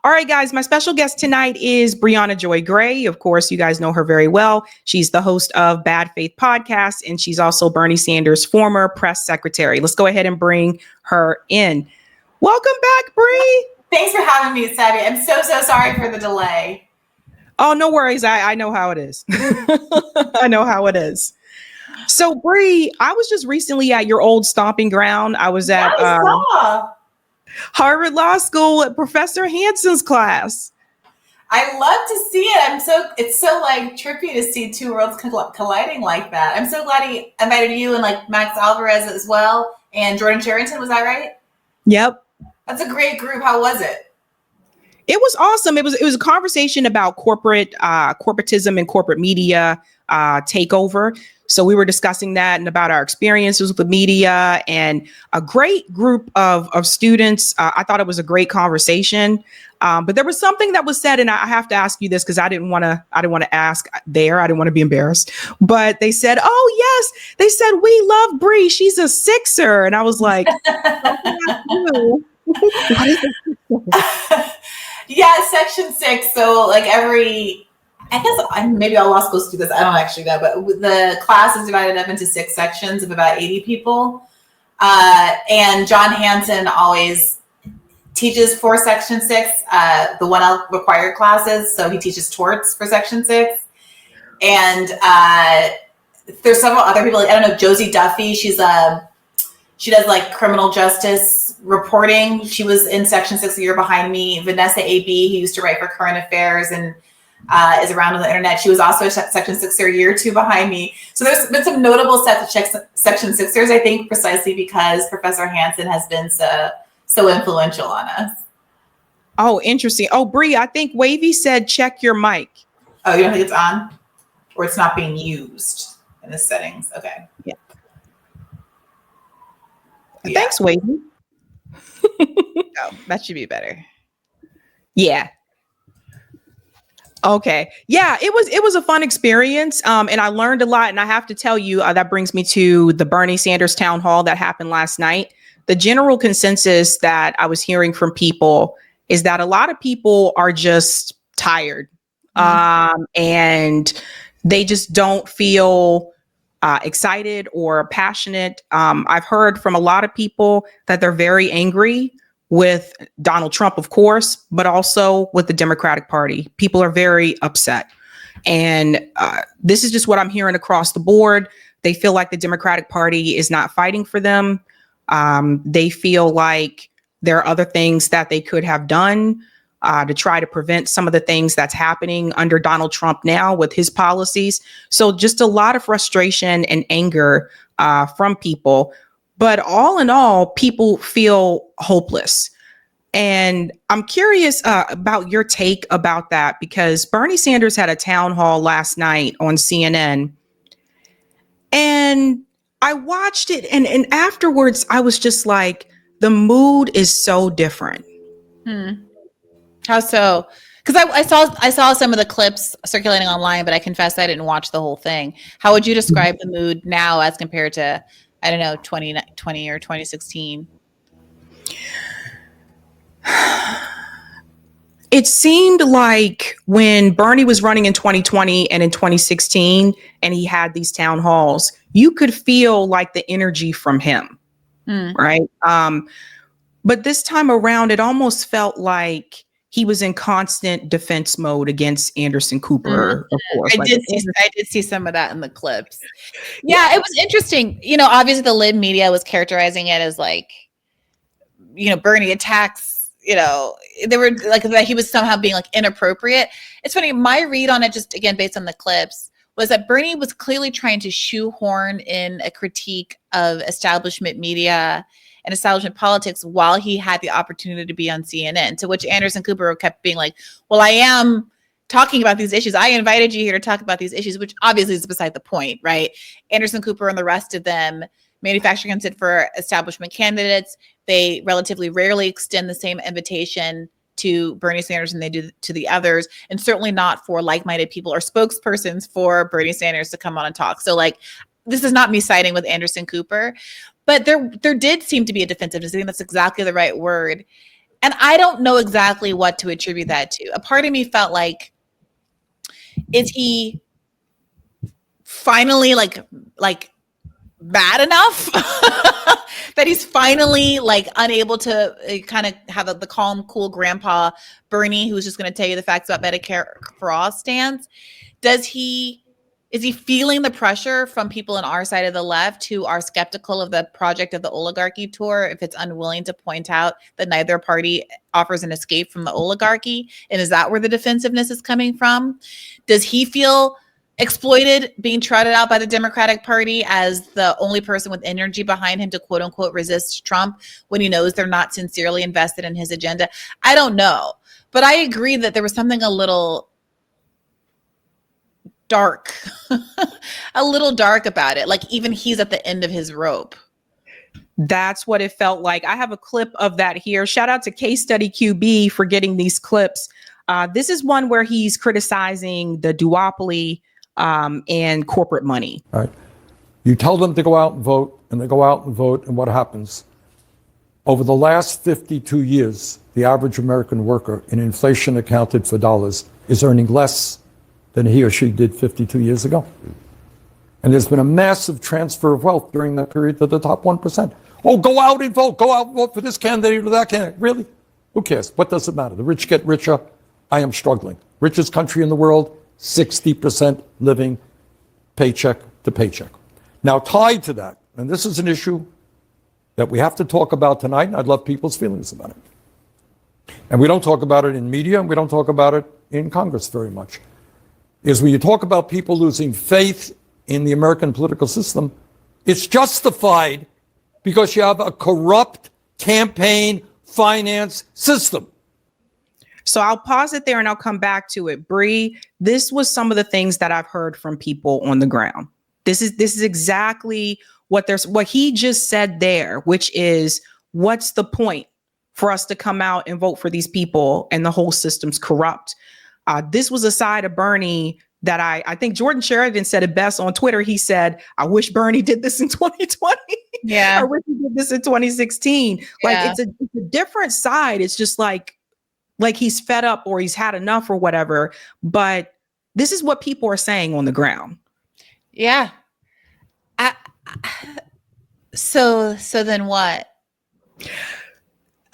All right, guys, my special guest tonight is Briahna Joy Gray. Of course, you guys know her very well. She's the host of Bad Faith Podcast, and she's also Bernie Sanders' former press secretary. Let's go ahead and bring her in. Welcome back, Bri. Thanks for having me, Sabby. I'm so sorry for the delay. Oh, no worries. I know how it is. I know how it is. So, Bri, I was just recently at your old stomping ground. I was at Harvard Law School at Professor Hanson's class. I love to see it. It's so like trippy to see two worlds colliding like that. I'm so glad he invited you and like Max Alvarez as well. And Jordan Charrington, was that right? Yep. That's a great group. How was it? It was awesome. It was a conversation about corporatism and corporate media takeover. So we were discussing that and about our experiences with the media, and a great group of students. I thought it was a great conversation. But there was something that was said, and I have to ask you this because I didn't want to ask there. I didn't want to be embarrassed. But they said, "Oh yes," they said, "We love Bri. She's a Sixer," and I was like, "What is it?" Yeah, Section 6. So like I guess maybe all law schools do this. I don't actually know, but the class is divided up into 6 sections of about 80 people. And John Hanson always teaches for Section 6, the 1L required classes. So he teaches torts for Section 6. And there's several other people. Like, I don't know, Josie Duffy. She does like criminal justice reporting. She was in Section 6 a year behind me. Vanessa A.B., who used to write for Current Affairs and is around on the internet. She was also a Section 6er a year or 2 behind me. So there's been some notable Section 6ers, I think, precisely because Professor Hanson has been so influential on us. Oh, interesting. Oh, Bri, I think Wavy said check your mic. Oh, you don't think it's on? Or it's not being used in the settings? Okay. Yeah. Thanks, Wavy. Oh, that should be better. Yeah. Okay. Yeah, it was a fun experience. And I learned a lot. And I have to tell you, that brings me to the Bernie Sanders town hall that happened last night. The general consensus that I was hearing from people is that a lot of people are just tired. And they just don't feel excited or passionate. I've heard from a lot of people that they're very angry with Donald Trump, of course, but also with the Democratic Party. People are very upset. And this is just what I'm hearing across the board. They feel like the Democratic Party is not fighting for them. They feel like there are other things that they could have done to try to prevent some of the things that's happening under Donald Trump now with his policies. So just a lot of frustration and anger from people. But all in all, people feel hopeless. And I'm curious about your take about that, because Bernie Sanders had a town hall last night on CNN. And I watched it. And afterwards, I was just like, the mood is so different. How so? Because I saw some of the clips circulating online, but I confess I didn't watch the whole thing. How would you describe the mood now as compared to, I don't know, 2020 or 2016? It seemed like when Bernie was running in 2020 and in 2016, and he had these town halls, you could feel like the energy from him, right? But this time around, it almost felt like he was in constant defense mode against Anderson Cooper, of course. I did see some of that in the clips. Yeah, it was interesting. You know, obviously the lib media was characterizing it as like, you know, Bernie attacks, you know, they were like that he was somehow being like inappropriate. It's funny. My read on it, just again, based on the clips, was that Bernie was clearly trying to shoehorn in a critique of establishment media and establishment politics while he had the opportunity to be on CNN, to which Anderson Cooper kept being like, well, I am talking about these issues. I invited you here to talk about these issues, which obviously is beside the point, right? Anderson Cooper and the rest of them manufacture consent for establishment candidates. They relatively rarely extend the same invitation to Bernie Sanders than they do to the others, and certainly not for like-minded people or spokespersons for Bernie Sanders to come on and talk. So like, this is not me siding with Anderson Cooper, but there did seem to be a defensiveness. I think that's exactly the right word. And I don't know exactly what to attribute that to. A part of me felt like, is he finally like bad enough that he's finally like unable to kind of have the calm, cool grandpa Bernie who's just going to tell you the facts about Medicare for all stance? Is he feeling the pressure from people on our side of the left who are skeptical of the project of the oligarchy tour if it's unwilling to point out that neither party offers an escape from the oligarchy? And is that where the defensiveness is coming from? Does he feel exploited, being trotted out by the Democratic Party as the only person with energy behind him to quote unquote resist Trump when he knows they're not sincerely invested in his agenda? I don't know. But I agree that there was something a little dark, a little dark about it. Like even he's at the end of his rope. That's what it felt like. I have a clip of that here. Shout out to Case Study QB for getting these clips. This is one where he's criticizing the duopoly and corporate money. All right. You tell them to go out and vote, and they go out and vote, and what happens? Over the last 52 years, the average American worker in inflation accounted for dollars is earning less than he or she did 52 years ago. And there's been a massive transfer of wealth during that period to the top 1%. Oh, go out and vote. Go out and vote for this candidate or that candidate. Really? Who cares? What does it matter? The rich get richer. I am struggling. Richest country in the world, 60% living paycheck to paycheck. Now, tied to that, and this is an issue that we have to talk about tonight, and I'd love people's feelings about it. And we don't talk about it in media, and we don't talk about it in Congress very much, is when you talk about people losing faith in the American political system, it's justified because you have a corrupt campaign finance system. So I'll pause it there and I'll come back to it. Bree, this was some of the things that I've heard from people on the ground. This is exactly what he just said there, which is, what's the point for us to come out and vote for these people and the whole system's corrupt? This was a side of Bernie that I think Jordan Sheridan said it best on Twitter. He said, I wish Bernie did this in 2020. Yeah. I wish he did this in 2016. Yeah. Like it's a different side. It's just like he's fed up or he's had enough or whatever. But this is what people are saying on the ground. Yeah. So then what?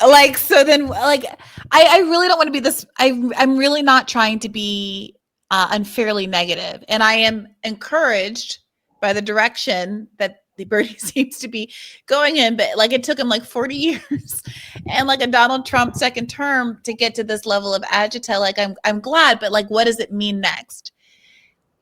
I really don't want to be this. I'm really not trying to be unfairly negative, and I am encouraged by the direction that the Bernie seems to be going in. But like, it took him like 40 years and like a Donald Trump second term to get to this level of agita. Like, I'm glad, but like, what does it mean next?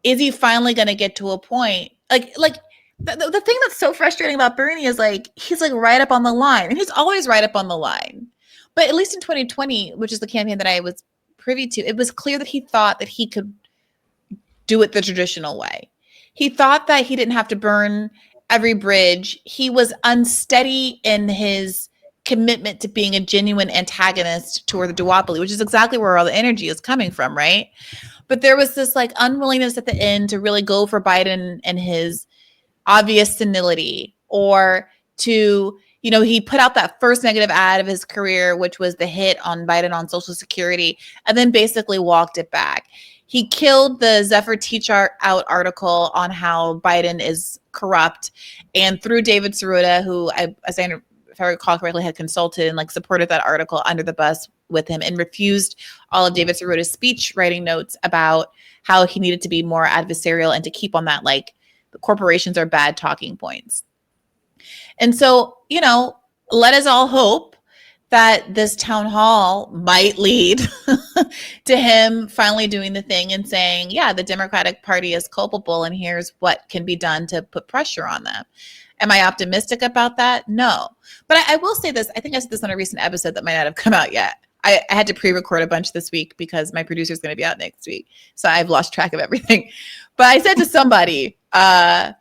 Is he finally going to get to a point? The thing that's so frustrating about Bernie is like, he's like right up on the line, and he's always right up on the line. But at least in 2020, which is the campaign that I was privy to, it was clear that he thought that he could do it the traditional way. He thought that he didn't have to burn every bridge. He was unsteady in his commitment to being a genuine antagonist toward the duopoly, which is exactly where all the energy is coming from, right? But there was this like unwillingness at the end to really go for Biden and his obvious senility, or to, he put out that first negative ad of his career, which was the hit on Biden on Social Security, and then basically walked it back. He killed the Zephyr Teach Out article on how Biden is corrupt, and threw David Sirota, who if I recall correctly, had consulted and like supported that article, under the bus with him, and refused all of David Sirota's speech writing notes about how he needed to be more adversarial and to keep on that, like, the corporations are bad talking points. And so, let us all hope that this town hall might lead to him finally doing the thing and saying, yeah, the Democratic Party is culpable, and here's what can be done to put pressure on them. Am I optimistic about that? No. But I will say this. I think I said this on a recent episode that might not have come out yet. I had to pre-record a bunch this week because my producer is going to be out next week. So I've lost track of everything. But I said to somebody that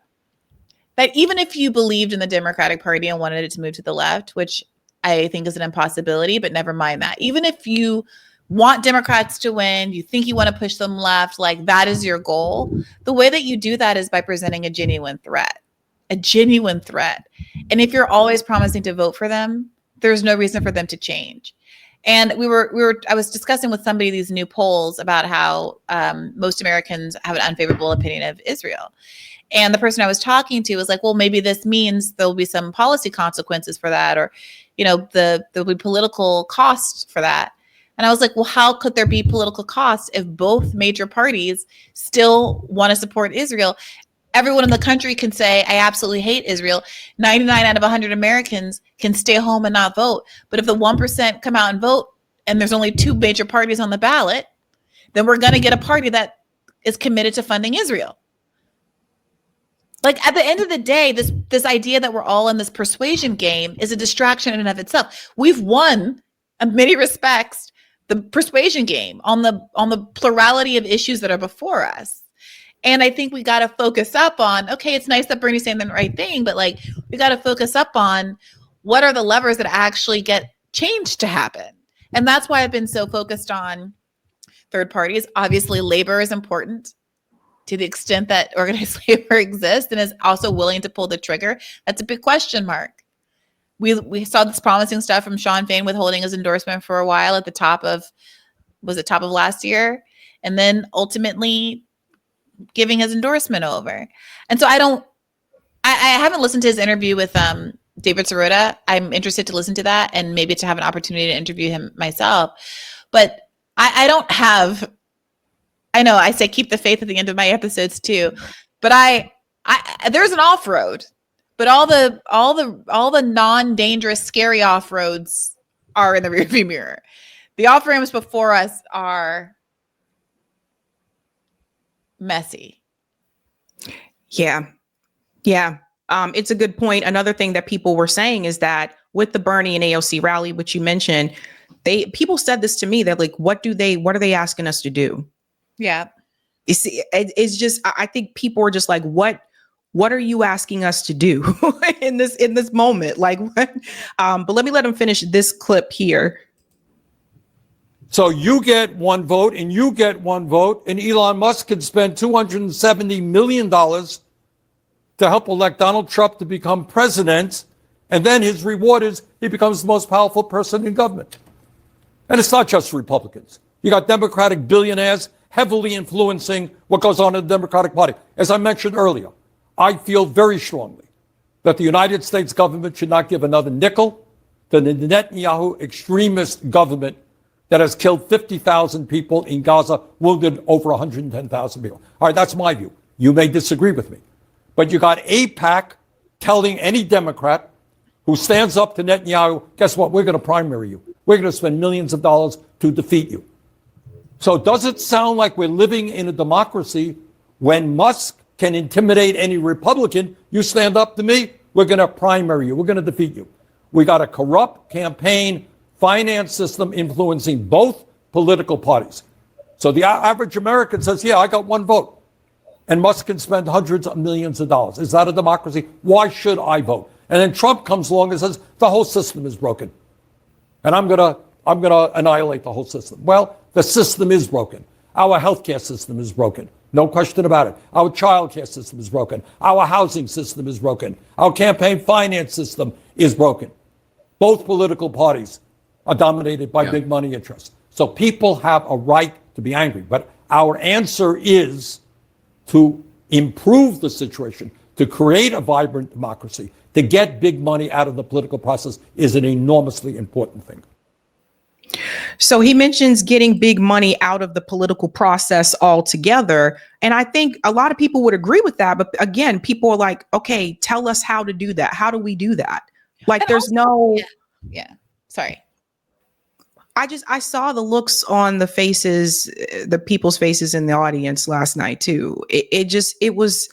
even if you believed in the Democratic Party and wanted it to move to the left, which I think is an impossibility, but never mind that. Even if you want Democrats to win, you think you want to push them left, like that is your goal, the way that you do that is by presenting a genuine threat. And if you're always promising to vote for them, there's no reason for them to change. And I was discussing with somebody these new polls about how most Americans have an unfavorable opinion of Israel. And the person I was talking to was like, well, maybe this means there'll be some policy consequences for that, or, there'll be political cost for that. And I was like, well, how could there be political costs if both major parties still want to support Israel? Everyone in the country can say, I absolutely hate Israel. 99 out of 100 Americans can stay home and not vote. But if the 1% come out and vote and there's only two major parties on the ballot, then we're going to get a party that is committed to funding Israel. Like, at the end of the day, this idea that we're all in this persuasion game is a distraction in and of itself. We've won, in many respects, the persuasion game on the plurality of issues that are before us. And I think we got to focus up on, okay, it's nice that Bernie's saying the right thing, but like, we got to focus up on what are the levers that actually get change to happen. And that's why I've been so focused on third parties. Obviously, labor is important to the extent that organized labor exists and is also willing to pull the trigger. That's a big question mark. We saw this promising stuff from Sean Fain withholding his endorsement for a while at the top of last year? And then ultimately giving his endorsement over. And so I haven't listened to his interview with David Sirota. I'm interested to listen to that and maybe to have an opportunity to interview him myself. But I don't have, I know I say keep the faith at the end of my episodes too, but I there's an off-road, but all the non-dangerous, scary off-roads are in the rearview mirror. The off-ramps before us are messy. Yeah. It's a good point. Another thing that people were saying is that with the Bernie and AOC rally, which you mentioned, people said this to me. They're like, what are they asking us to do? Yeah. You see, it's just, I think people are just like, what are you asking us to do in this moment? Like, what? But let me let him finish this clip here. So you get one vote and you get one vote, and Elon Musk can spend $270 million to help elect Donald Trump to become president. And then his reward is he becomes the most powerful person in government. And it's not just Republicans. You got Democratic billionaires heavily influencing what goes on in the Democratic Party. As I mentioned earlier, I feel very strongly that the United States government should not give another nickel to the Netanyahu extremist government that has killed 50,000 people in Gaza, wounded over 110,000 people. All right, that's my view. You may disagree with me. But you got AIPAC telling any Democrat who stands up to Netanyahu, guess what? We're going to primary you. We're going to spend millions of dollars to defeat you. So does it sound like we're living in a democracy when Musk can intimidate any Republican? You stand up to me, we're going to primary you. We're going to defeat you. We got a corrupt campaign finance system influencing both political parties. So the average American says, yeah, I got one vote. And Musk can spend hundreds of millions of dollars. Is that a democracy? Why should I vote? And then Trump comes along and says, the whole system is broken. And I'm gonna annihilate the whole system. Well, the system is broken. Our healthcare system is broken. No question about it. Our childcare system is broken. Our housing system is broken. Our campaign finance system is broken. Both political parties are dominated by big money interests. So people have a right to be angry. But our answer is to improve the situation, to create a vibrant democracy, to get big money out of the political process is an enormously important thing. So he mentions getting big money out of the political process altogether. And I think a lot of people would agree with that. But again, people are like, okay, tell us how to do that. How do we do that? Like, and there's also, Sorry. I saw the looks on the faces, the people's faces in the audience last night too. It was,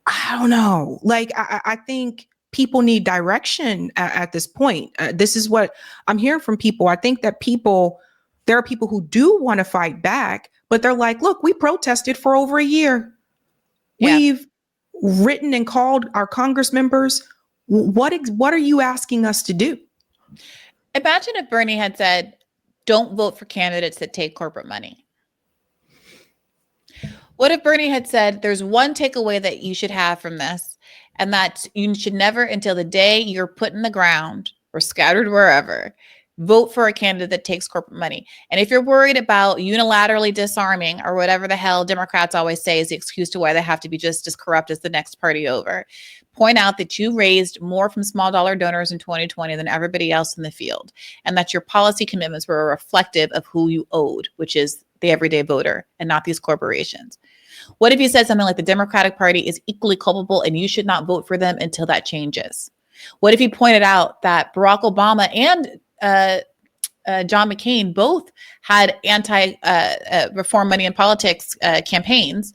I don't know. Like, I think people need direction at this point. This is what I'm hearing from people. I think that there are people who do want to fight back, but they're like, look, we protested for over a year. Yeah. We've written and called our Congress members. What are you asking us to do? Imagine if Bernie had said, don't vote for candidates that take corporate money. What if Bernie had said, there's one takeaway that you should have from this, and that you should never, until the day you're put in the ground or scattered wherever, vote for a candidate that takes corporate money. And if you're worried about unilaterally disarming or whatever the hell Democrats always say is the excuse to why they have to be just as corrupt as the next party over, point out that you raised more from small dollar donors in 2020 than everybody else in the field, and that your policy commitments were reflective of who you owed, which is the everyday voter and not these corporations. What if you said something like the Democratic Party is equally culpable and you should not vote for them until that changes? What if you pointed out that Barack Obama and John McCain both had anti-reform money in politics campaigns?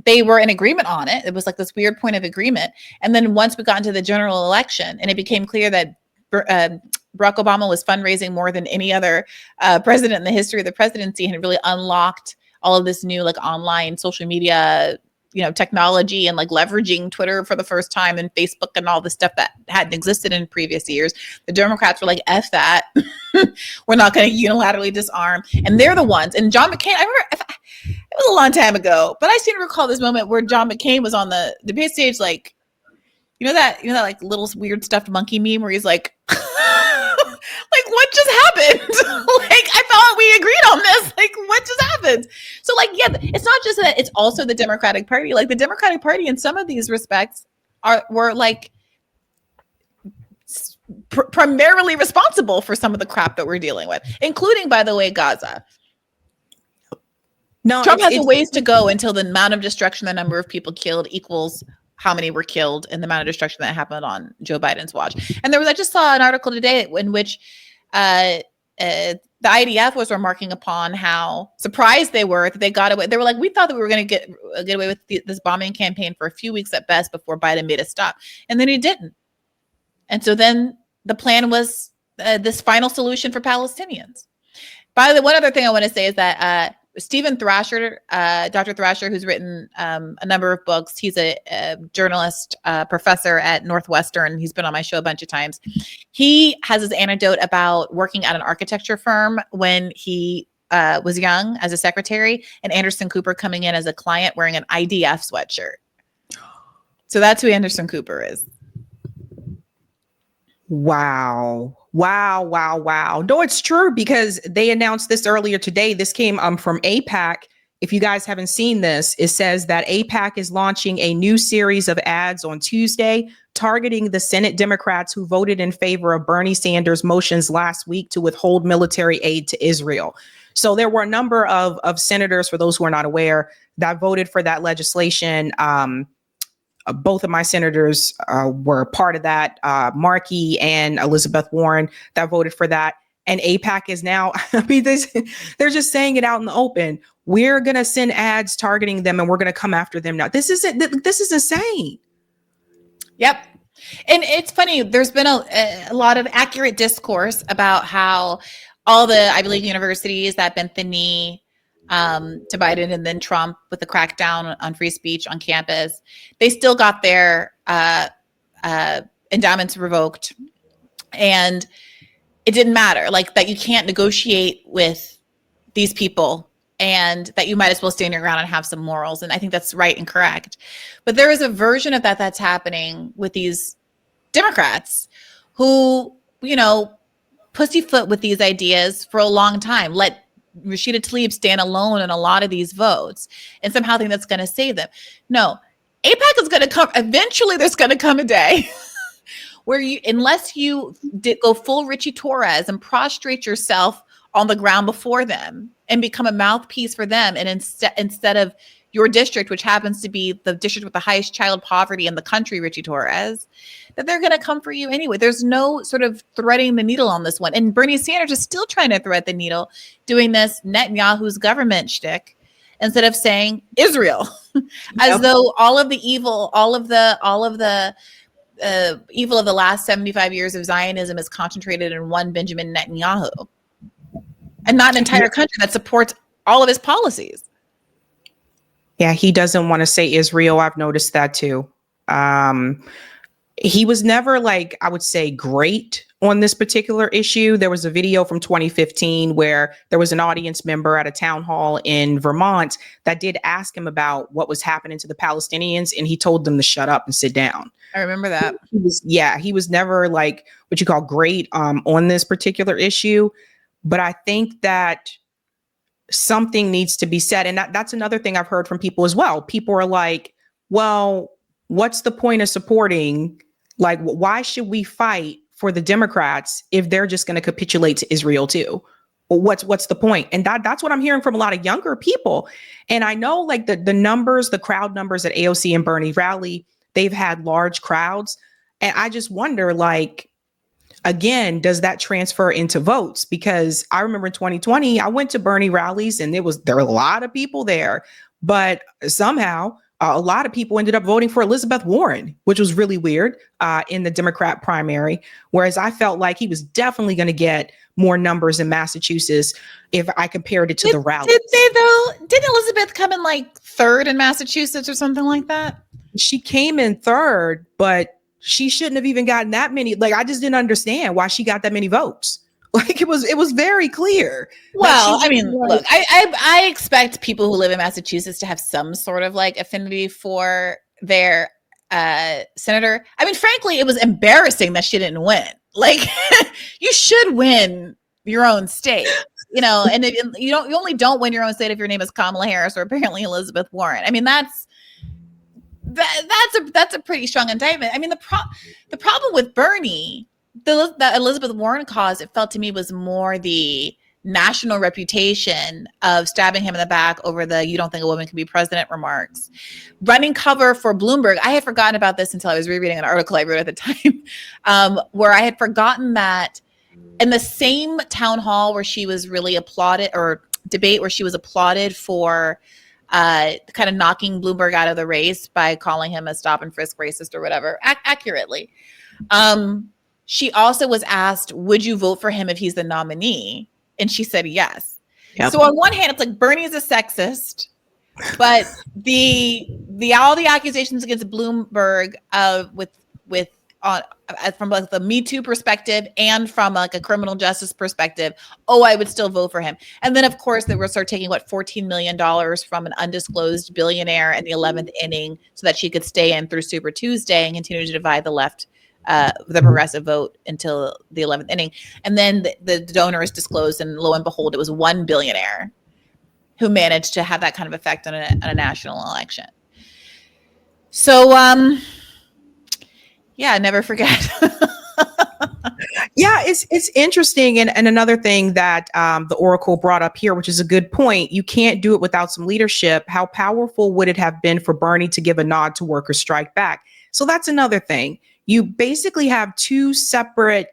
They were in agreement on it. It was like this weird point of agreement. And then once we got into the general election and it became clear that Barack Obama was fundraising more than any other president in the history of the presidency and had really unlocked all of this new like online social media, technology and like leveraging Twitter for the first time and Facebook and all the stuff that hadn't existed in previous years. The Democrats were like, F that. We're not going to unilaterally disarm. And they're the ones. And John McCain, I remember it was a long time ago, but I seem to recall this moment where John McCain was on the debate stage, like, that like little weird stuffed monkey meme where he's like, like, what just happened? Like, I thought we agreed on this. Like, what just happened? So, like, yeah, it's not just that; it's also the Democratic Party. Like, the Democratic Party, in some of these respects, were like primarily responsible for some of the crap that we're dealing with, including, by the way, Gaza. No, Trump has a ways to go until the amount of destruction, the number of people killed equals how many were killed and the amount of destruction that happened on Joe Biden's watch. And I just saw an article today in which the IDF was remarking upon how surprised they were that they got away. They were like, we thought that we were going to get away with this bombing campaign for a few weeks at best before Biden made a stop. And then he didn't. And so then the plan was this final solution for Palestinians. By the way, one other thing I want to say is that Stephen Thrasher, Dr. Thrasher, who's written a number of books. He's a journalist, professor at Northwestern. He's been on my show a bunch of times. He has his anecdote about working at an architecture firm when he was young as a secretary, and Anderson Cooper coming in as a client wearing an IDF sweatshirt. So that's who Anderson Cooper is. Wow. No, it's true because they announced this earlier today. This came from AIPAC. If you guys haven't seen this, it says that AIPAC is launching a new series of ads on Tuesday targeting the Senate Democrats who voted in favor of Bernie Sanders' motions last week to withhold military aid to Israel. So there were a number of senators, for those who are not aware, that voted for that legislation. Both of my senators were part of that, Markey and Elizabeth Warren, that voted for that. And AIPAC is now, they're just saying it out in the open. We're going to send ads targeting them and we're going to come after them now. This is insane. Yep. And it's funny, there's been a lot of accurate discourse about how all the Ivy League universities that bent the knee to Biden and then Trump with the crackdown on free speech on campus, they still got their endowments revoked. And it didn't matter, like that you can't negotiate with these people and that you might as well stand your ground and have some morals. And I think that's right and correct. But there is a version of that that's happening with these Democrats who, pussyfoot with these ideas for a long time. Let Rashida Tlaib stand alone in a lot of these votes and somehow think that's going to save them. No, AIPAC is going to come. Eventually there's going to come a day where unless you go full Richie Torres and prostrate yourself on the ground before them and become a mouthpiece for them. And instead of your district, which happens to be the district with the highest child poverty in the country, Richie Torres, that they're going to come for you anyway. There's no sort of threading the needle on this one. And Bernie Sanders is still trying to thread the needle, doing this Netanyahu's government shtick instead of saying Israel, as though all of the evil, all of the evil of the last 75 years of Zionism is concentrated in one Benjamin Netanyahu and not an entire country that supports all of his policies. Yeah, he doesn't want to say Israel. I've noticed that too. He was never I would say great on this particular issue. There was a video from 2015 where there was an audience member at a town hall in Vermont that did ask him about what was happening to the Palestinians, and he told them to shut up and sit down. I remember that. He was never like what you call great on this particular issue. But I think that something needs to be said. And that's another thing I've heard from people as well. People are like, well, what's the point of supporting? Like, why should we fight for the Democrats if they're just going to capitulate to Israel too? Well, what's the point? And that's what I'm hearing from a lot of younger people. And I know like the numbers, the crowd numbers at AOC and Bernie rally, they've had large crowds. And I just wonder, like, again, does that transfer into votes? Because I remember in 2020, I went to Bernie rallies and there were a lot of people there, but somehow a lot of people ended up voting for Elizabeth Warren, which was really weird in the Democrat primary. Whereas I felt like he was definitely going to get more numbers in Massachusetts if I compared it to the rally. Did they though? Didn't Elizabeth come in like third in Massachusetts or something like that? She came in third, but she shouldn't have even gotten that many. Like, I just didn't understand why she got that many votes. Like, it was very clear. Well, I mean, look, I expect people who live in Massachusetts to have some sort of like affinity for their senator. I mean, frankly, it was embarrassing that she didn't win. Like, you should win your own state, you know, and you only don't win your own state if your name is Kamala Harris or apparently Elizabeth Warren. I mean, that's a pretty strong indictment. I mean, the problem with Bernie, the Elizabeth Warren cause, it felt to me was more the national reputation of stabbing him in the back over the "you don't think a woman can be president" remarks. Running cover for Bloomberg. I had forgotten about this until I was rereading an article I wrote at the time, where I had forgotten that in the same town hall where she was really applauded, or debate where she was applauded for kind of knocking Bloomberg out of the race by calling him a stop and frisk racist or whatever, accurately. She also was asked, would you vote for him if he's the nominee? And she said yes. Yep. So on one hand, it's like Bernie is a sexist, but all the accusations against Bloomberg from like the Me Too perspective and from like a criminal justice perspective, I would still vote for him. And then of course they were taking $14 million from an undisclosed billionaire in the 11th inning so that she could stay in through Super Tuesday and continue to divide the left, the progressive vote until the 11th inning. And then the donors disclosed, and lo and behold, it was one billionaire who managed to have that kind of effect on a national election. So, yeah, never forget. Yeah, it's interesting. And another thing that the Oracle brought up here, which is a good point, you can't do it without some leadership. How powerful would it have been for Bernie to give a nod to workers' strike back? So that's another thing. You basically have two separate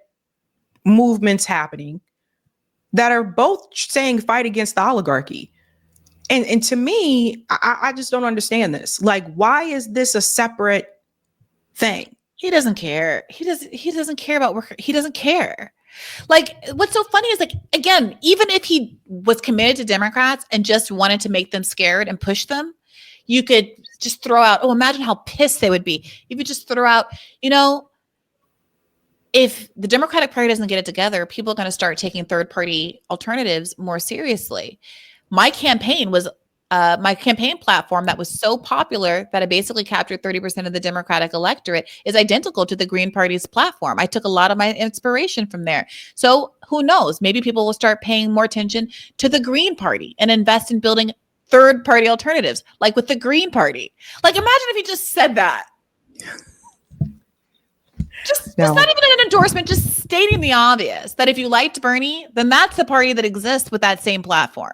movements happening that are both saying fight against the oligarchy. And to me, I just don't understand this. Like, why is this a separate thing? He doesn't care. He doesn't care about work. He doesn't care. Like, what's so funny is, like, again, even if he was committed to Democrats and just wanted to make them scared and push them, you could just throw out, imagine how pissed they would be. You could just throw out, if the Democratic Party doesn't get it together, people are going to start taking third-party alternatives more seriously. My campaign platform that was so popular that it basically captured 30% of the Democratic electorate is identical to the Green Party's platform. I took a lot of my inspiration from there. So who knows? Maybe people will start paying more attention to the Green Party and invest in building third-party alternatives, like with the Green Party. Like, imagine if he just said that. Just not even an endorsement, just stating the obvious, that if you liked Bernie, then that's the party that exists with that same platform.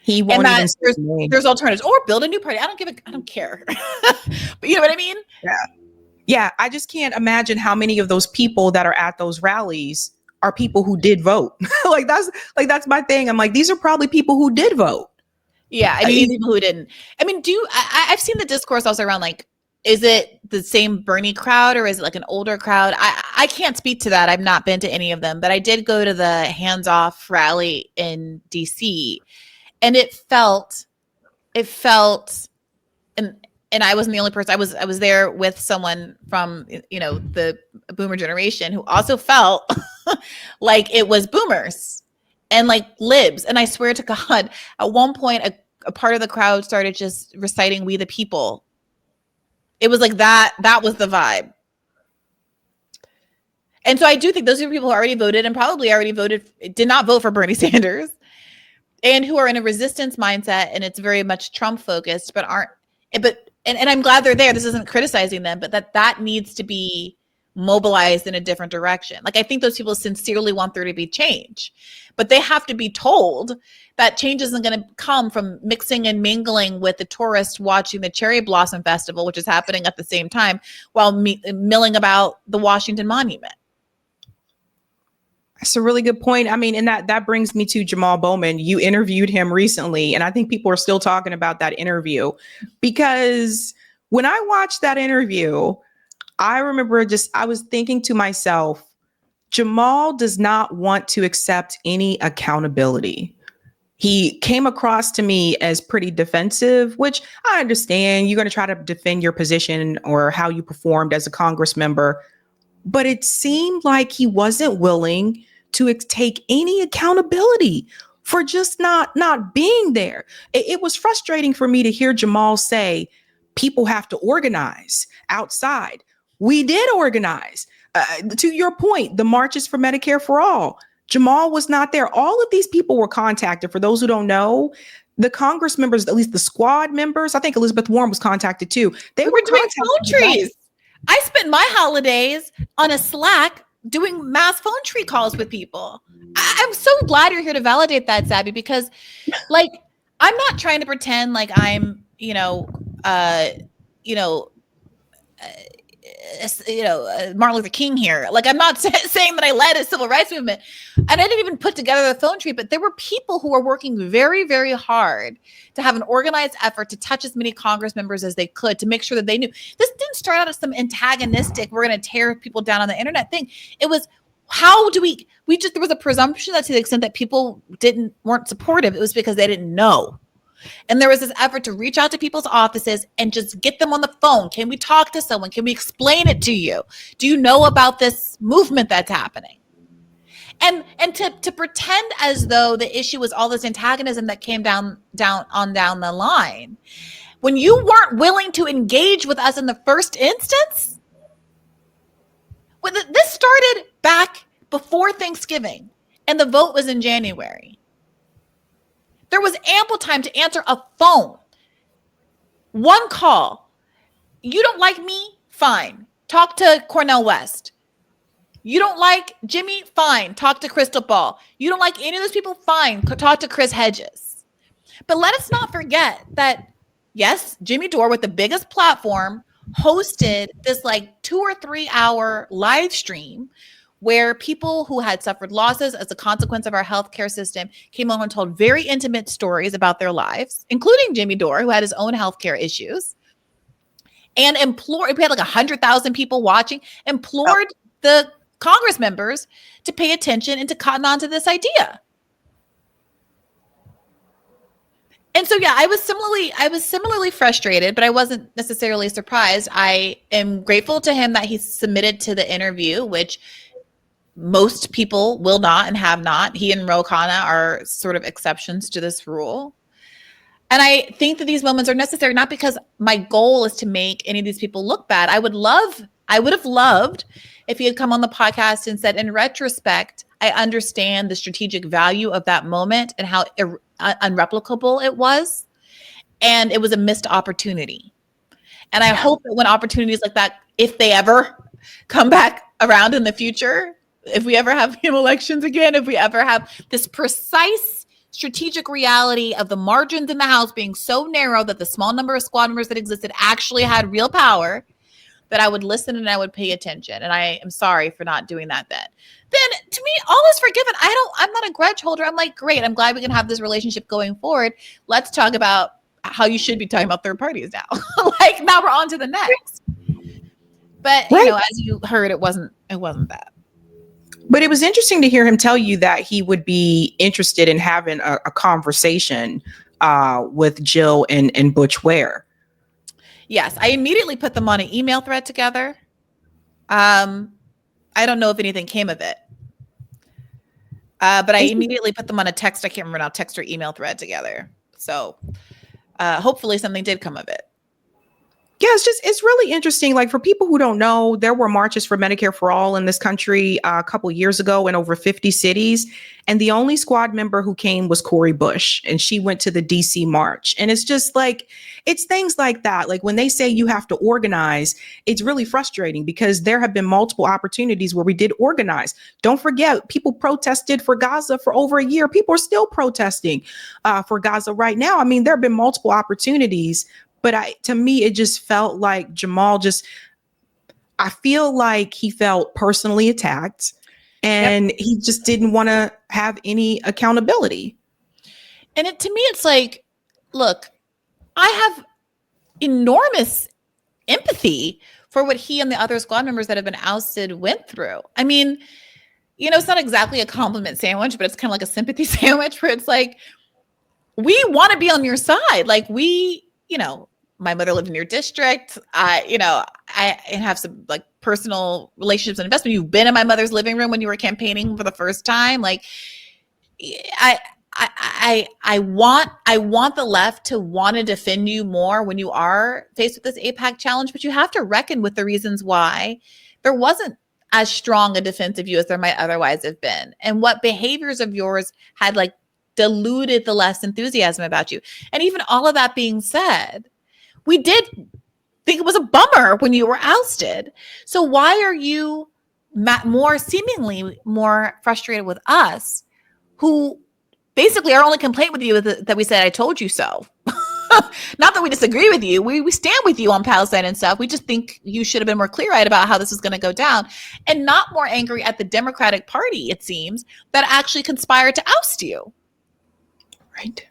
He won't there's alternatives, or build a new party. I don't care. But you know what I mean? Yeah. I just can't imagine how many of those people that are at those rallies are people who did vote. that's my thing. I'm like, these are probably people who did vote. Yeah, I mean, people who didn't. I mean, I've seen the discourse also around, like, is it the same Bernie crowd or is it like an older crowd? I can't speak to that. I've not been to any of them, but I did go to the Hands Off rally in DC, and it felt, and and I wasn't the only person. I was there with someone from, the boomer generation who also felt like it was boomers and like libs. And I swear to God, at one point, a part of the crowd started just reciting "We the People." It was like that was the vibe. And so I do think those are people who already voted and probably did not vote for Bernie Sanders, and who are in a resistance mindset, and it's very much Trump focused, and I'm glad they're there. This isn't criticizing them, but that needs to be mobilized in a different direction. Like, I think those people sincerely want there to be change, but they have to be told that change isn't going to come from mixing and mingling with the tourists watching the Cherry Blossom Festival, which is happening at the same time, while milling about the Washington Monument. That's a really good point. I mean, and that brings me to Jamal Bowman. You interviewed him recently, and I think people are still talking about that interview, because when I watched that interview, I remember I was thinking to myself, Jamal does not want to accept any accountability. He came across to me as pretty defensive, which I understand. You're going to try to defend your position or how you performed as a Congress member. But it seemed like he wasn't willing to take any accountability for just not being there. It was frustrating for me to hear Jamal say, people have to organize outside. We did organize. To your point, the marches for Medicare for all. Jamal was not there. All of these people were contacted. For those who don't know, the Congress members, at least the squad members, I think Elizabeth Warren was contacted too. They were doing phone trees. I spent my holidays on a Slack doing mass phone tree calls with people. I'm so glad you're here to validate that, Sabby, because like, I'm not trying to pretend like I'm, Martin Luther King here. Like, I'm not saying that I led a civil rights movement, and I didn't even put together the phone tree, but there were people who were working very, very hard to have an organized effort to touch as many Congress members as they could, to make sure that they knew. This didn't start out as some antagonistic, we're going to tear people down on the internet thing. It was, how do we there was a presumption that to the extent that people weren't supportive, it was because they didn't know. And there was this effort to reach out to people's offices and just get them on the phone. Can we talk to someone? Can we explain it to you? Do you know about this movement that's happening? And to pretend as though the issue was all this antagonism that came down the line, when you weren't willing to engage with us in the first instance. This started back before Thanksgiving, and the vote was in January. There was ample time to answer a phone. One call. You don't like me? Fine. Talk to Cornel West. You don't like Jimmy? Fine. Talk to Crystal Ball. You don't like any of those people? Fine. Talk to Chris Hedges. But let us not forget that, yes, Jimmy Dore, with the biggest platform, hosted this like 2 or 3 hour live stream where people who had suffered losses as a consequence of our healthcare system came on and told very intimate stories about their lives, including Jimmy Dore, who had his own healthcare issues, and we had like 100,000 people watching, implored the Congress members to pay attention and to cotton on to this idea. And so, yeah, I was similarly frustrated, but I wasn't necessarily surprised. I am grateful to him that he submitted to the interview, which most people will not and have not. He and Ro Khanna are sort of exceptions to this rule. And I think that these moments are necessary, not because my goal is to make any of these people look bad. I would have loved if he had come on the podcast and said, in retrospect, I understand the strategic value of that moment and how unreplicable it was. And it was a missed opportunity. And I hope that when opportunities like that, if they ever come back around in the future, if we ever have elections again, if we ever have this precise strategic reality of the margins in the House being so narrow that the small number of squad members that existed actually had real power, that I would listen and I would pay attention. And I am sorry for not doing that then. Then to me, all is forgiven. I'm not a grudge holder. I'm like, great. I'm glad we can have this relationship going forward. Let's talk about how you should be talking about third parties now. Like, now we're on to the next. But as you heard, it wasn't that. But it was interesting to hear him tell you that he would be interested in having a conversation with Jill and Butch Ware. Yes, I immediately put them on an email thread together. I don't know if anything came of it. But I immediately put them on a text. I can't remember now, text or email thread together. So hopefully something did come of it. Yeah, it's really interesting. Like, for people who don't know, there were marches for Medicare for All in this country a couple years ago in over 50 cities. And the only squad member who came was Cori Bush, and she went to the DC march. And it's just like, it's things like that. Like, when they say you have to organize, it's really frustrating because there have been multiple opportunities where we did organize. Don't forget, people protested for Gaza for over a year. People are still protesting for Gaza right now. I mean, there have been multiple opportunities. But to me, it just felt like Jamal I feel like he felt personally attacked, and he just didn't want to have any accountability. And to me, it's like, look, I have enormous empathy for what he and the other squad members that have been ousted went through. I mean, it's not exactly a compliment sandwich, but it's kind of like a sympathy sandwich where it's like, we want to be on your side. Like, my mother lived in your district. I have some like personal relationships and investment. You've been in my mother's living room when you were campaigning for the first time. Like, I want the left to want to defend you more when you are faced with this AIPAC challenge, but you have to reckon with the reasons why there wasn't as strong a defense of you as there might otherwise have been, and what behaviors of yours had like diluted the less enthusiasm about you. And even all of that being said, we did think it was a bummer when you were ousted. So why are you seemingly more frustrated with us, who basically our only complaint with you is that we said, I told you so. Not that we disagree with you. We stand with you on Palestine and stuff. We just think you should have been more clear-eyed about how this is going to go down, and not more angry at the Democratic Party, it seems, that actually conspired to oust you. Right.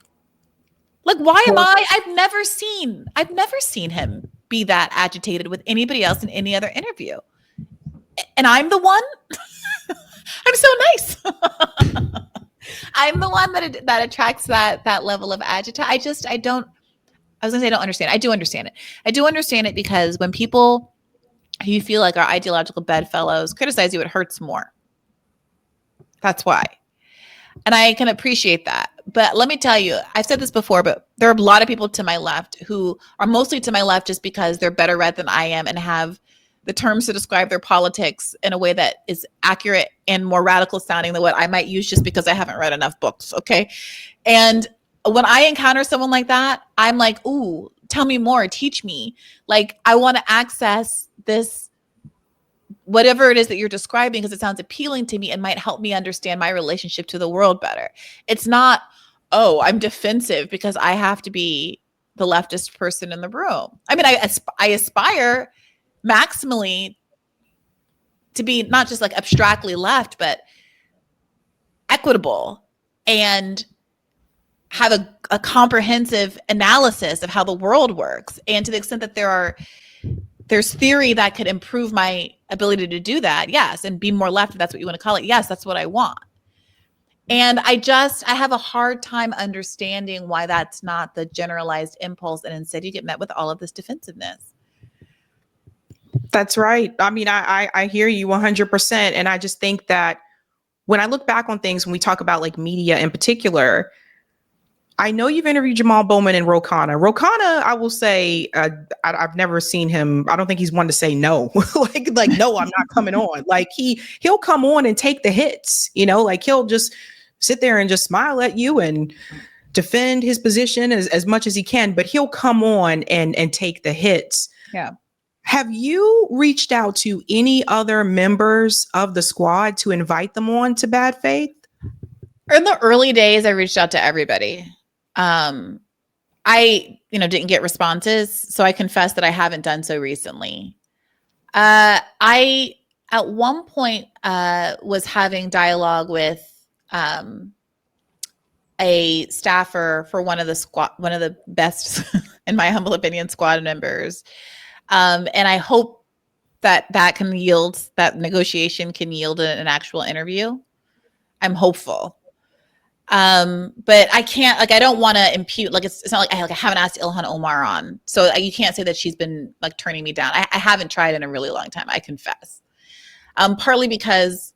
Like, why am I've never seen him be that agitated with anybody else in any other interview. And I'm the one? I'm so nice. I'm the one that attracts that level of agitation. I don't understand. I do understand it. I do understand it because when people who you feel like are ideological bedfellows criticize you, it hurts more. That's why. And I can appreciate that. But let me tell you, I've said this before, but there are a lot of people to my left who are mostly to my left just because they're better read than I am and have the terms to describe their politics in a way that is accurate and more radical sounding than what I might use just because I haven't read enough books. Okay. And when I encounter someone like that, I'm like, ooh, tell me more, teach me. Like, I want to access this, whatever it is that you're describing, because it sounds appealing to me and might help me understand my relationship to the world better. It's not, oh, I'm defensive because I have to be the leftist person in the room. I mean, I aspire maximally to be not just like abstractly left, but equitable and have a comprehensive analysis of how the world works. And to the extent that there's theory that could improve my ability to do that, yes, and be more left, if that's what you want to call it, yes, that's what I want. And I have a hard time understanding why that's not the generalized impulse, and instead you get met with all of this defensiveness. That's right. I mean, I hear you 100%. And I just think that when I look back on things, when we talk about like media in particular, I know you've interviewed Jamal Bowman and Ro Khanna. Ro Khanna, I will say, I've never seen him. I don't think he's one to say no. like, no, I'm not coming on. Like he'll come on and take the hits, like he'll just sit there and just smile at you and defend his position as much as he can, but he'll come on and take the hits. Yeah. Have you reached out to any other members of the squad to invite them on to Bad Faith? In the early days, I reached out to everybody. I didn't get responses, so I confess that I haven't done so recently. I at one point was having dialogue with a staffer for one of the best, in my humble opinion, squad members. And I hope that negotiation can yield an actual interview. I'm hopeful. But I can't, like, I don't want to impute, like, it's not like I haven't asked Ilhan Omar on. So you can't say that she's been like turning me down. I haven't tried in a really long time, I confess. Partly because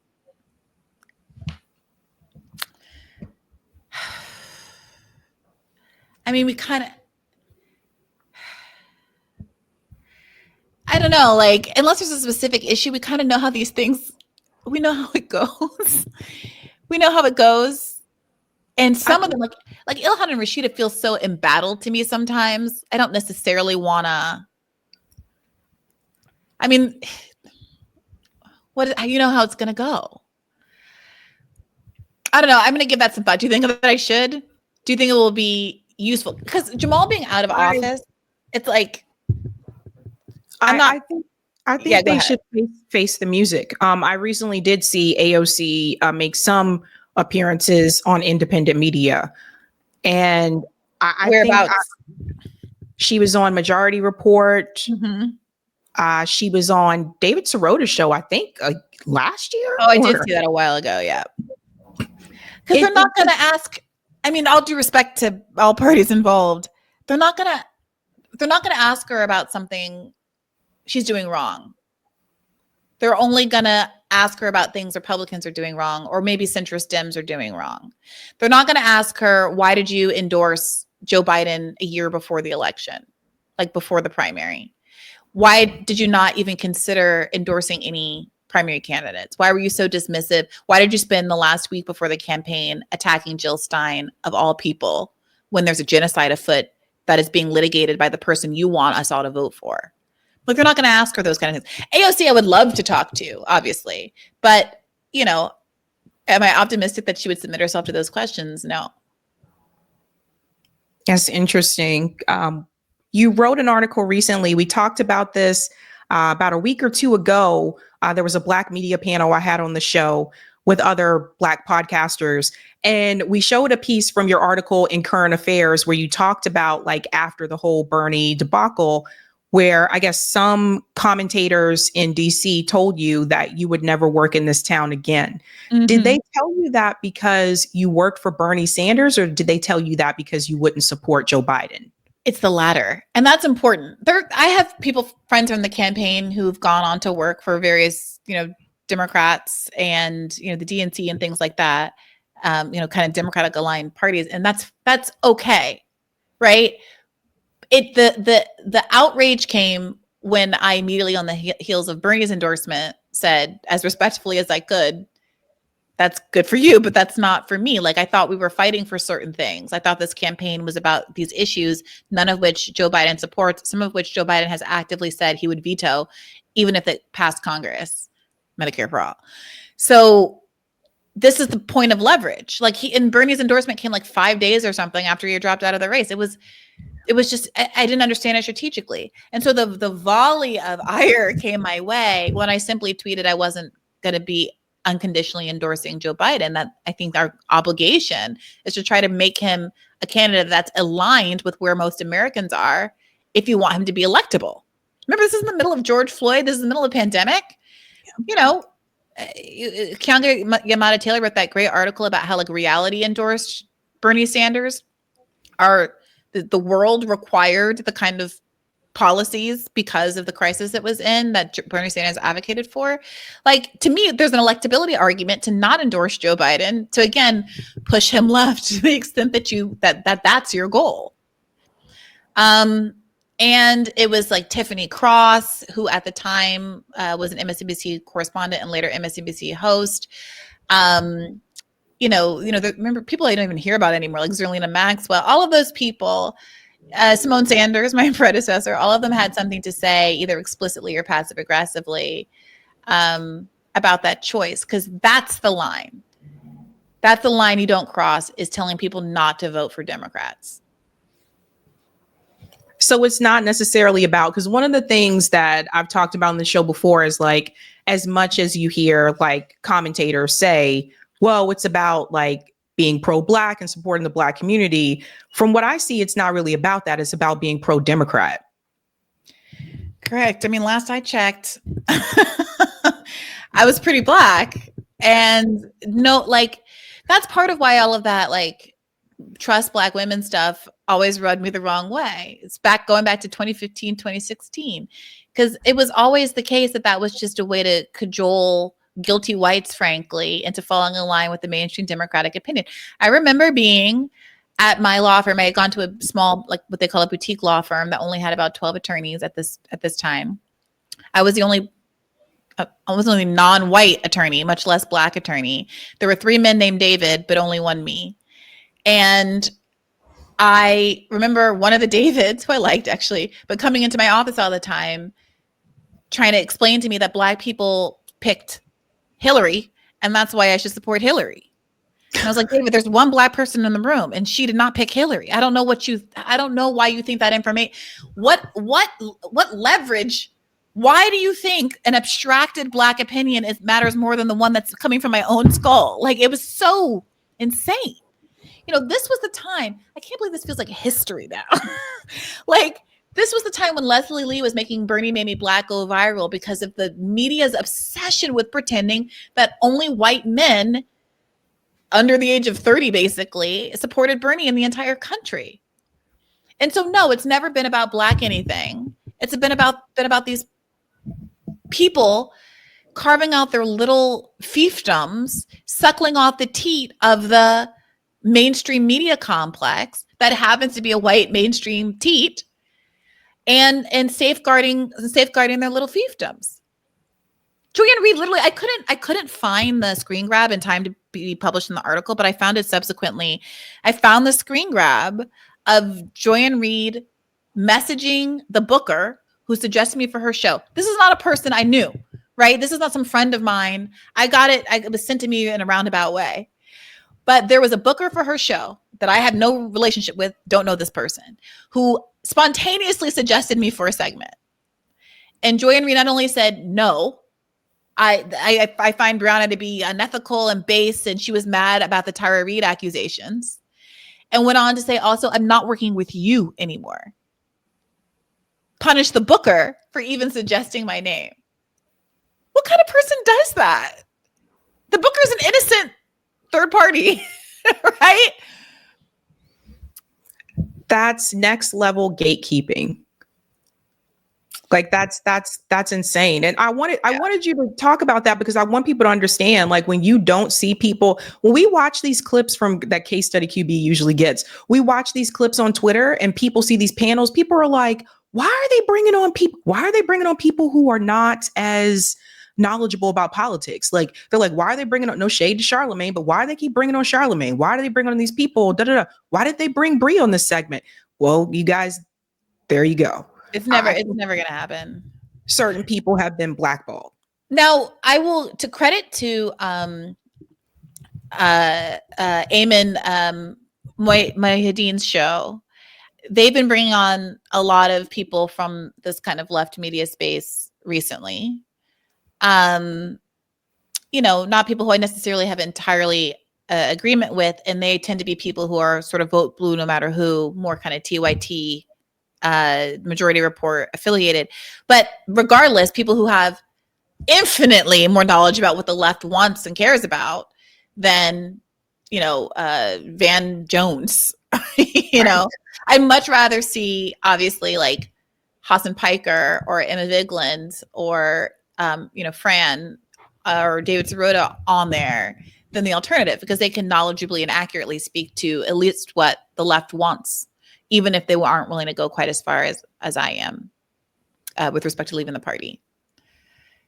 I mean, we kind of, I don't know, like, unless there's a specific issue, we kind of know how these things, we know how it goes. We know how it goes. And some of them, like Ilhan and Rashida, feel so embattled to me sometimes. I don't necessarily want to, I mean, you know how it's going to go. I don't know. I'm going to give that some thought. Do you think that I should? Do you think it will be useful? Because Jamal being out of office, it's like, I think they should face the music. I recently did see AOC make some appearances on independent media, and I think she was on Majority Report. Mm-hmm. She was on David Sirota's show, I think, last year. Oh, I did see that a while ago. Yeah, because they're not going to ask. I mean, all due respect to all parties involved, they're not going to ask her about something she's doing wrong. They're only going to ask her about things Republicans are doing wrong, or maybe centrist Dems are doing wrong. They're not going to ask her, why did you endorse Joe Biden a year before the election, like before the primary? Why did you not even consider endorsing any primary candidates? Why were you so dismissive? Why did you spend the last week before the campaign attacking Jill Stein, of all people, when there's a genocide afoot that is being litigated by the person you want us all to vote for? Like, they're not going to ask her those kind of things. AOC, I would love to talk to, obviously. But, you know, am I optimistic that she would submit herself to those questions? No. That's interesting. You wrote an article recently. We talked about this about a week or two ago. There was a Black media panel I had on the show with other Black podcasters. And we showed a piece from your article in Current Affairs where you talked about, like, after the whole Bernie debacle, where I guess some commentators in DC told you that you would never work in this town again. Mm-hmm. Did they tell you that because you worked for Bernie Sanders, or did they tell you that because you wouldn't support Joe Biden? It's the latter. And that's important. I have friends from the campaign who've gone on to work for various, Democrats and, the DNC and things like that, kind of Democratic aligned parties. And that's okay. Right. The outrage came when I immediately, on the heels of Bernie's endorsement, said, as respectfully as I could, that's good for you, but that's not for me. Like, I thought we were fighting for certain things. I thought this campaign was about these issues, none of which Joe Biden supports, some of which Joe Biden has actively said he would veto, even if it passed Congress, Medicare for all. So this is the point of leverage. Like, Bernie's endorsement came like 5 days or something after he dropped out of the race. It was just, I didn't understand it strategically. And so the volley of ire came my way when I simply tweeted I wasn't going to be unconditionally endorsing Joe Biden. That I think our obligation is to try to make him a candidate that's aligned with where most Americans are if you want him to be electable. Remember, this is in the middle of George Floyd. This is in the middle of a pandemic. Keandre Yamada Taylor wrote that great article about how, like, reality endorsed Bernie Sanders. The world required the kind of policies because of the crisis it was in that Bernie Sanders advocated for. Like, to me, there's an electability argument to not endorse Joe Biden, to again push him left to the extent that that's your goal. And it was like Tiffany Cross, who at the time was an MSNBC correspondent and later MSNBC host. Remember, people I don't even hear about anymore, like Zerlina Maxwell, all of those people, Simone Sanders, my predecessor, all of them had something to say, either explicitly or passive aggressively, about that choice. Because that's the line. That's the line you don't cross, is telling people not to vote for Democrats. So it's not necessarily about, because one of the things that I've talked about on the show before is, like, as much as you hear, like, commentators say, well, it's about, like, being pro-Black and supporting the Black community. From what I see, it's not really about that. It's about being pro-Democrat. Correct. I mean, last I checked, I was pretty Black. And no, like, That's part of why all of that, like, trust Black women stuff always rubbed me the wrong way. It's going back to 2015, 2016, because it was always the case that was just a way to cajole guilty whites, frankly, into falling in line with the mainstream Democratic opinion. I remember being at my law firm. I had gone to a small, like what they call a boutique law firm that only had about 12 attorneys at this time. I was the only non-white attorney, much less Black attorney. There were 3 men named David, but only one me. And I remember one of the Davids, who I liked actually, but coming into my office all the time, trying to explain to me that Black people picked Hillary, and that's why I should support Hillary. And I was like, David, there's one Black person in the room, and she did not pick Hillary. I don't know why you think that information. What leverage? Why do you think an abstracted Black opinion matters more than the one that's coming from my own skull? Like, it was so insane. This was the time. I can't believe this feels like history now. Like, this was the time when Leslie Lee was making Bernie Made Me Black go viral because of the media's obsession with pretending that only white men under the age of 30, basically, supported Bernie in the entire country. And so, no, it's never been about Black anything. It's been about these people carving out their little fiefdoms, suckling off the teat of the mainstream media complex that happens to be a white mainstream teat, and safeguarding their little fiefdoms. Joanne Reed, literally, I couldn't find the screen grab in time to be published in the article, but I found it subsequently. I found the screen grab of Joanne Reed messaging the booker who suggested me for her show. This is not a person I knew, right? This is not some friend of mine. It was sent to me in a roundabout way. But there was a booker for her show that I had no relationship with, don't know this person, who spontaneously suggested me for a segment. And Joanne Reed not only said no, I find Briahna to be unethical and base, and she was mad about the Tyra Reid accusations, and went on to say also, I'm not working with you anymore. Punish the booker for even suggesting my name. What kind of person does that? The booker's an innocent third party, right? That's next level gatekeeping. Like that's insane. And I wanted you to talk about that because I want people to understand, like, when you don't see people, when we watch these clips from that case study QB usually gets, we watch these clips on Twitter and people see these panels. People are like, why are they bringing on people? Why are they bringing on people who are not as knowledgeable about politics? Like, they're like, why are they bringing on, no shade to Charlemagne, but why do they keep bringing on Charlemagne? Why do they bring on these people? Why did they bring Brie on this segment? Well, you guys, there you go. It's never going to happen. Certain people have been blackballed. Now, I will, to credit to Ayman Mohyeddin's show, they've been bringing on a lot of people from this kind of left media space recently. Not people who I necessarily have entirely agreement with, and they tend to be people who are sort of vote blue no matter who, more kind of TYT, Majority Report affiliated. But regardless, people who have infinitely more knowledge about what the left wants and cares about than, Van Jones. I'd much rather see, obviously, like Hassan Piker or Emma Vigeland or, Fran or David Sirota on there than the alternative, because they can knowledgeably and accurately speak to at least what the left wants, even if they aren't willing to go quite as far as I am with respect to leaving the party.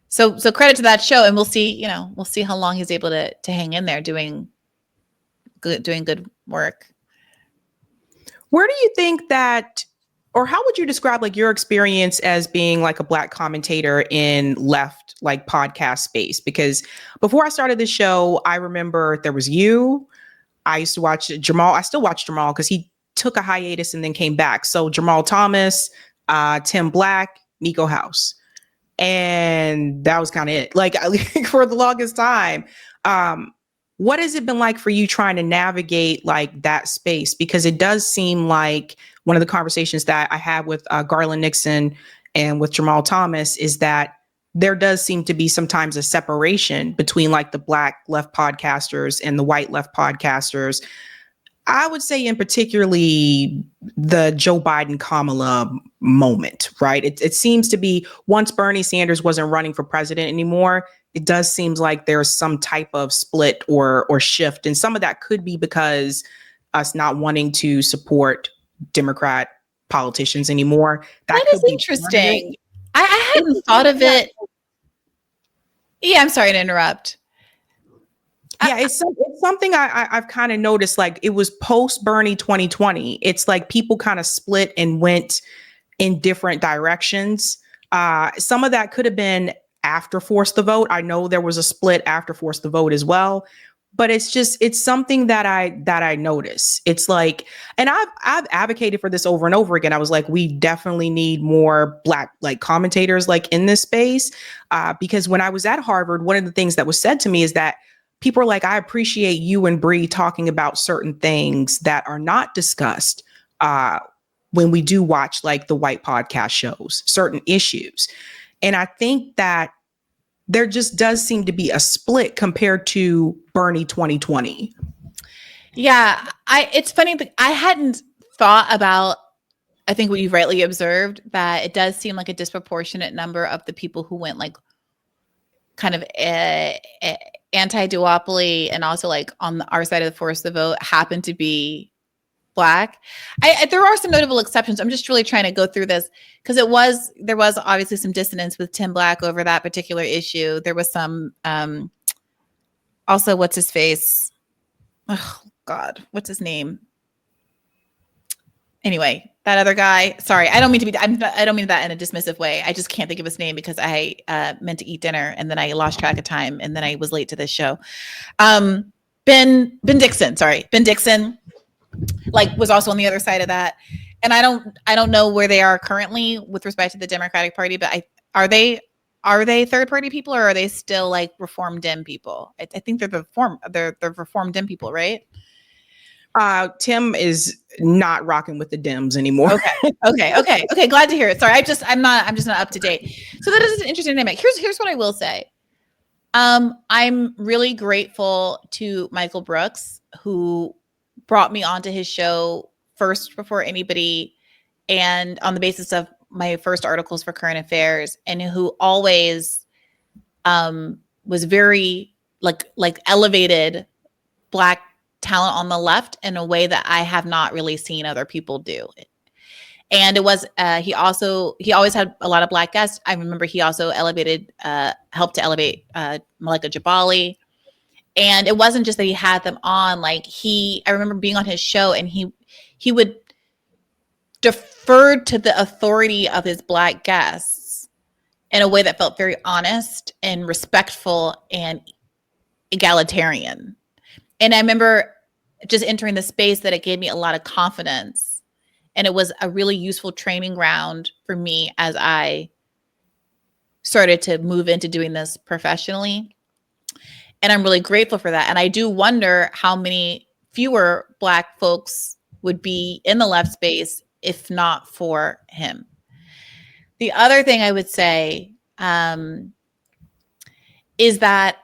So credit to that show, and we'll see how long he's able to hang in there doing good work. Where do you think that, or how would you describe like your experience as being like a Black commentator in left like podcast space? Because before I started this show, I remember there was you. I used to watch Jamal. I still watch Jamal because he took a hiatus and then came back. So Jamal Thomas, Tim Black, Nico House. And that was kind of it. Like for the longest time. What has it been like for you trying to navigate like that space? Because it does seem like one of the conversations that I had with Garland Nixon and with Jamal Thomas is that there does seem to be sometimes a separation between like the Black left podcasters and the white left podcasters. I would say in particularly the Joe Biden Kamala moment, right? It seems to be, once Bernie Sanders wasn't running for president anymore, it does seem like there's some type of split or shift. And some of that could be because us not wanting to support Democrat politicians anymore. That is interesting. I hadn't thought of it. Yeah, I'm sorry to interrupt. Yeah, it's something I've kind of noticed. Like, it was post Bernie 2020. It's like people kind of split and went in different directions. Some of that could have been after Force the Vote. I know there was a split after Force the Vote as well. But it's something that I notice. It's like, and I've advocated for this over and over again. I was like, we definitely need more Black like commentators like in this space, because when I was at Harvard, one of the things that was said to me is that people are like, I appreciate you and Bree talking about certain things that are not discussed when we do watch like the white podcast shows, certain issues. And I think that there just does seem to be a split compared to Bernie 2020. Yeah, it's funny that I hadn't thought about, I think what you've rightly observed, that it does seem like a disproportionate number of the people who went like kind of anti-duopoly and also like on our side of the Force the Vote happen to be Black. There are some notable exceptions. I'm just really trying to go through this because there was obviously some dissonance with Tim Black over that particular issue. There was some also, what's his face? Oh God, what's his name? Anyway, that other guy. Sorry, I don't mean that in a dismissive way. I just can't think of his name because I meant to eat dinner and then I lost track of time and then I was late to this show. Ben Dixon. Sorry, Ben Dixon. Like was also on the other side of that. And I don't know where they are currently with respect to the Democratic Party, but are they third party people or are they still like Reform Dem people? I think they're the Reform Dem people, right? Tim is not rocking with the Dems anymore. Okay. Glad to hear it. Sorry, I'm just not up to date. So that is an interesting dynamic. Here's what I will say. I'm really grateful to Michael Brooks, who brought me onto his show first before anybody and on the basis of my first articles for Current Affairs, and who always was very like elevated Black talent on the left in a way that I have not really seen other people do. And it was he always had a lot of Black guests. I remember he also helped to elevate Malika Jabali. And it wasn't just that he had them on, I remember being on his show and he would defer to the authority of his Black guests in a way that felt very honest and respectful and egalitarian. And I remember just entering the space that it gave me a lot of confidence. And it was a really useful training ground for me as I started to move into doing this professionally. And I'm really grateful for that. And I do wonder how many fewer Black folks would be in the left space if not for him. The other thing I would say is that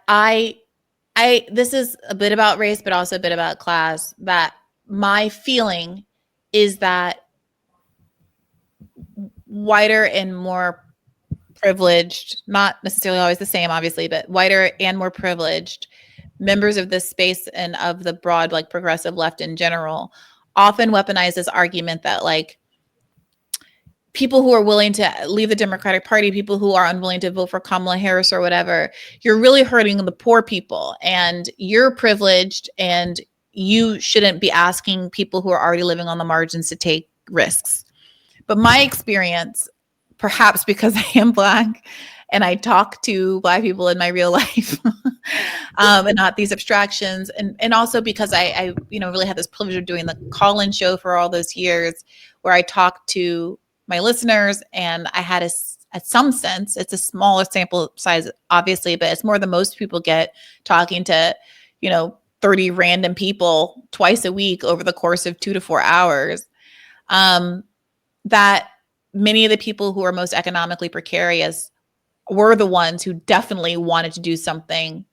this is a bit about race, but also a bit about class, that my feeling is that whiter and more privileged, not necessarily always the same, obviously, but whiter and more privileged members of this space and of the broad, progressive left in general, often weaponize this argument that, people who are willing to leave the Democratic Party, people who are unwilling to vote for Kamala Harris or whatever, you're really hurting the poor people and you're privileged and you shouldn't be asking people who are already living on the margins to take risks. But my experience, perhaps because I am Black and I talk to Black people in my real life and not these abstractions. And also because I really had this privilege of doing the call-in show for all those years where I talked to my listeners and I had at some sense, it's a smaller sample size, obviously, but it's more than most people get talking to, 30 random people twice a week over the course of 2 to 4 hours. That many of the people who are most economically precarious were the ones who definitely wanted to do something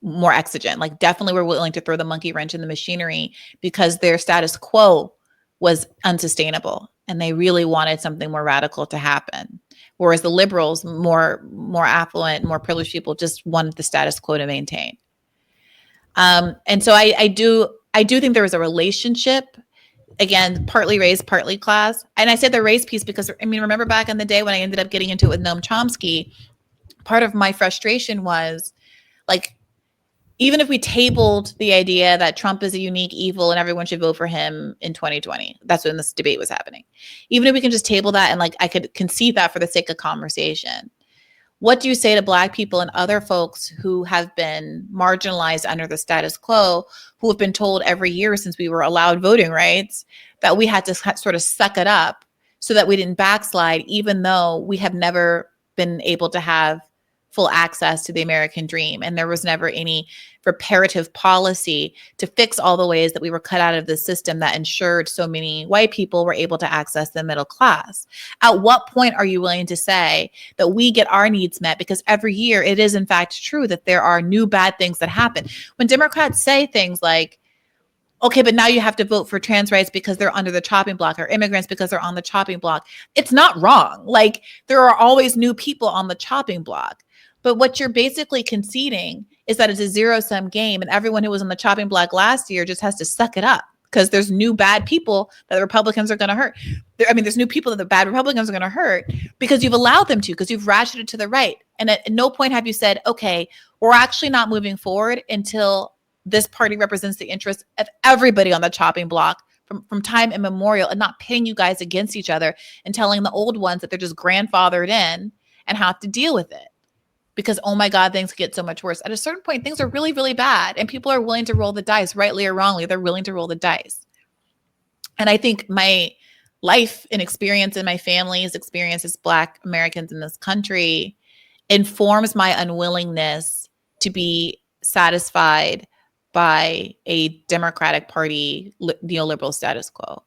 more exigent, like definitely were willing to throw the monkey wrench in the machinery because their status quo was unsustainable and they really wanted something more radical to happen. Whereas the liberals, more affluent, more privileged people, just wanted the status quo to maintain. And so I do think there was a relationship, again, partly race, partly class. And I said the race piece because, I mean, remember back in the day when I ended up getting into it with Noam Chomsky, part of my frustration was like, even if we tabled the idea that Trump is a unique evil and everyone should vote for him in 2020, that's when this debate was happening. Even if we can just table that and like I could concede that for the sake of conversation. What do you say to Black people and other folks who have been marginalized under the status quo, who have been told every year since we were allowed voting rights that we had to sort of suck it up so that we didn't backslide, even though we have never been able to have full access to the American dream. And there was never any reparative policy to fix all the ways that we were cut out of the system that ensured so many white people were able to access the middle class. At what point are you willing to say that we get our needs met? Because every year it is in fact true that there are new bad things that happen. When Democrats say things like, okay, but now you have to vote for trans rights because they're under the chopping block, or immigrants because they're on the chopping block. It's not wrong. Like, there are always new people on the chopping block. But what you're basically conceding is that it's a zero-sum game, and everyone who was on the chopping block last year just has to suck it up because there's new bad people that the Republicans are going to hurt. There's new people that the bad Republicans are going to hurt because you've allowed them to, because you've ratcheted to the right. And at no point have you said, okay, we're actually not moving forward until this party represents the interests of everybody on the chopping block from time immemorial, and not pitting you guys against each other and telling the old ones that they're just grandfathered in and have to deal with it. Because, oh my God, things get so much worse. At a certain point, things are really, really bad. And people are willing to roll the dice, rightly or wrongly. They're willing to roll the dice. And I think my life and experience and my family's experience as Black Americans in this country informs my unwillingness to be satisfied by a Democratic Party neoliberal status quo.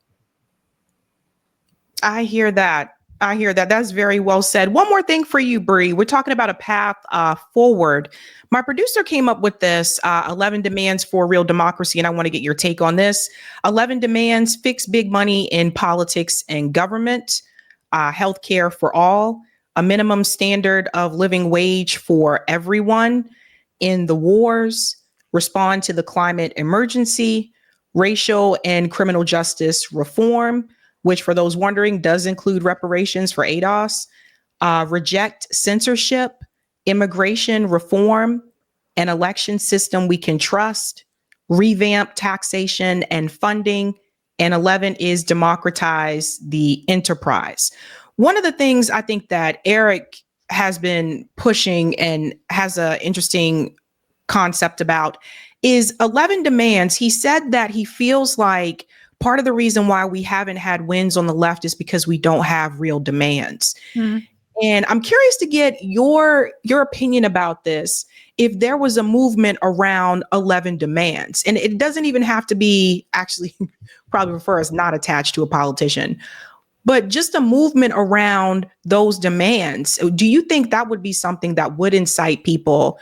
I hear that. That's very well said. One more thing for you, Bree. We're talking about a path forward. My producer came up with this 11 demands for real democracy, and I want to get your take on this. 11 demands: fix big money in politics and government, healthcare for all, a minimum standard of living wage for everyone, end the wars, respond to the climate emergency, racial and criminal justice reform, which for those wondering does include reparations for ADOS, reject censorship, immigration reform, an election system we can trust, revamp taxation and funding, and 11 is democratize the enterprise. One of the things I think that Eric has been pushing and has an interesting concept about is 11 demands. He said that he feels like part of the reason why we haven't had wins on the left is because we don't have real demands. Mm-hmm. And I'm curious to get your opinion about this. If there was a movement around 11 demands, and it doesn't even have to be, actually probably prefer us not attached to a politician, but just a movement around those demands. Do you think that would be something that would incite people?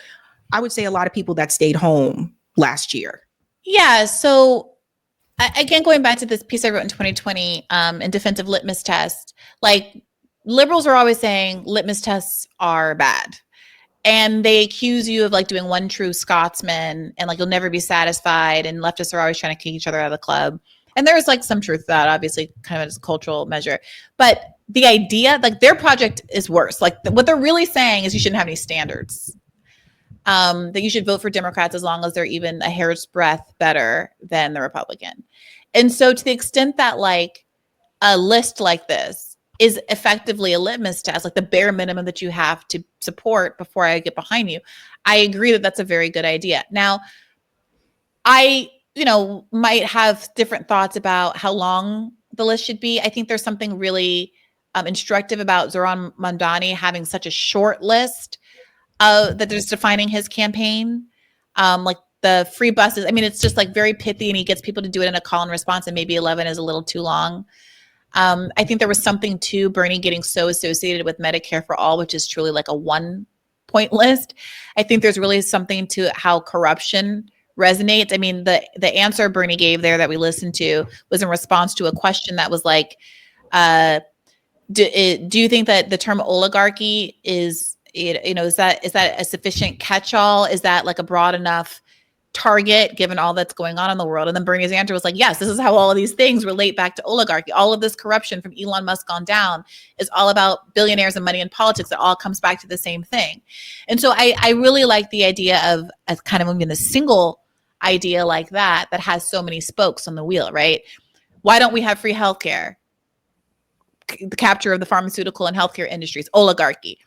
I would say a lot of people that stayed home last year. Yeah. So again, going back to this piece I wrote in 2020 in defense of litmus test, like liberals are always saying litmus tests are bad. And they accuse you of like doing one true Scotsman and like you'll never be satisfied. And leftists are always trying to kick each other out of the club. And there's like some truth to that, obviously, kind of as a cultural measure. But the idea, like their project is worse. Like what they're really saying is you shouldn't have any standards. That you should vote for Democrats as long as they're even a hair's breadth better than the Republican. And so to the extent that like a list like this is effectively a litmus test, like the bare minimum that you have to support before I get behind you, I agree that that's a very good idea. Now, I, might have different thoughts about how long the list should be. I think there's something really instructive about Zohran Mamdani having such a short list that there's defining his campaign, like the free buses. I mean, it's just like very pithy, and he gets people to do it in a call and response, and maybe 11 is a little too long. I think there was something to Bernie getting so associated with Medicare for all, which is truly like a 1-point list. I think there's really something to how corruption resonates. I mean, the answer Bernie gave there that we listened to was in response to a question that was like, do you think that the term oligarchy is, is that a sufficient catch-all? Is that like a broad enough target given all that's going on in the world? And then Bernie's answer was like, yes, this is how all of these things relate back to oligarchy. All of this corruption from Elon Musk on down is all about billionaires and money and politics. It all comes back to the same thing. And so I really like the idea of kind of moving a single idea like that has so many spokes on the wheel, right? Why don't we have free healthcare? The capture of the pharmaceutical and healthcare industries, oligarchy.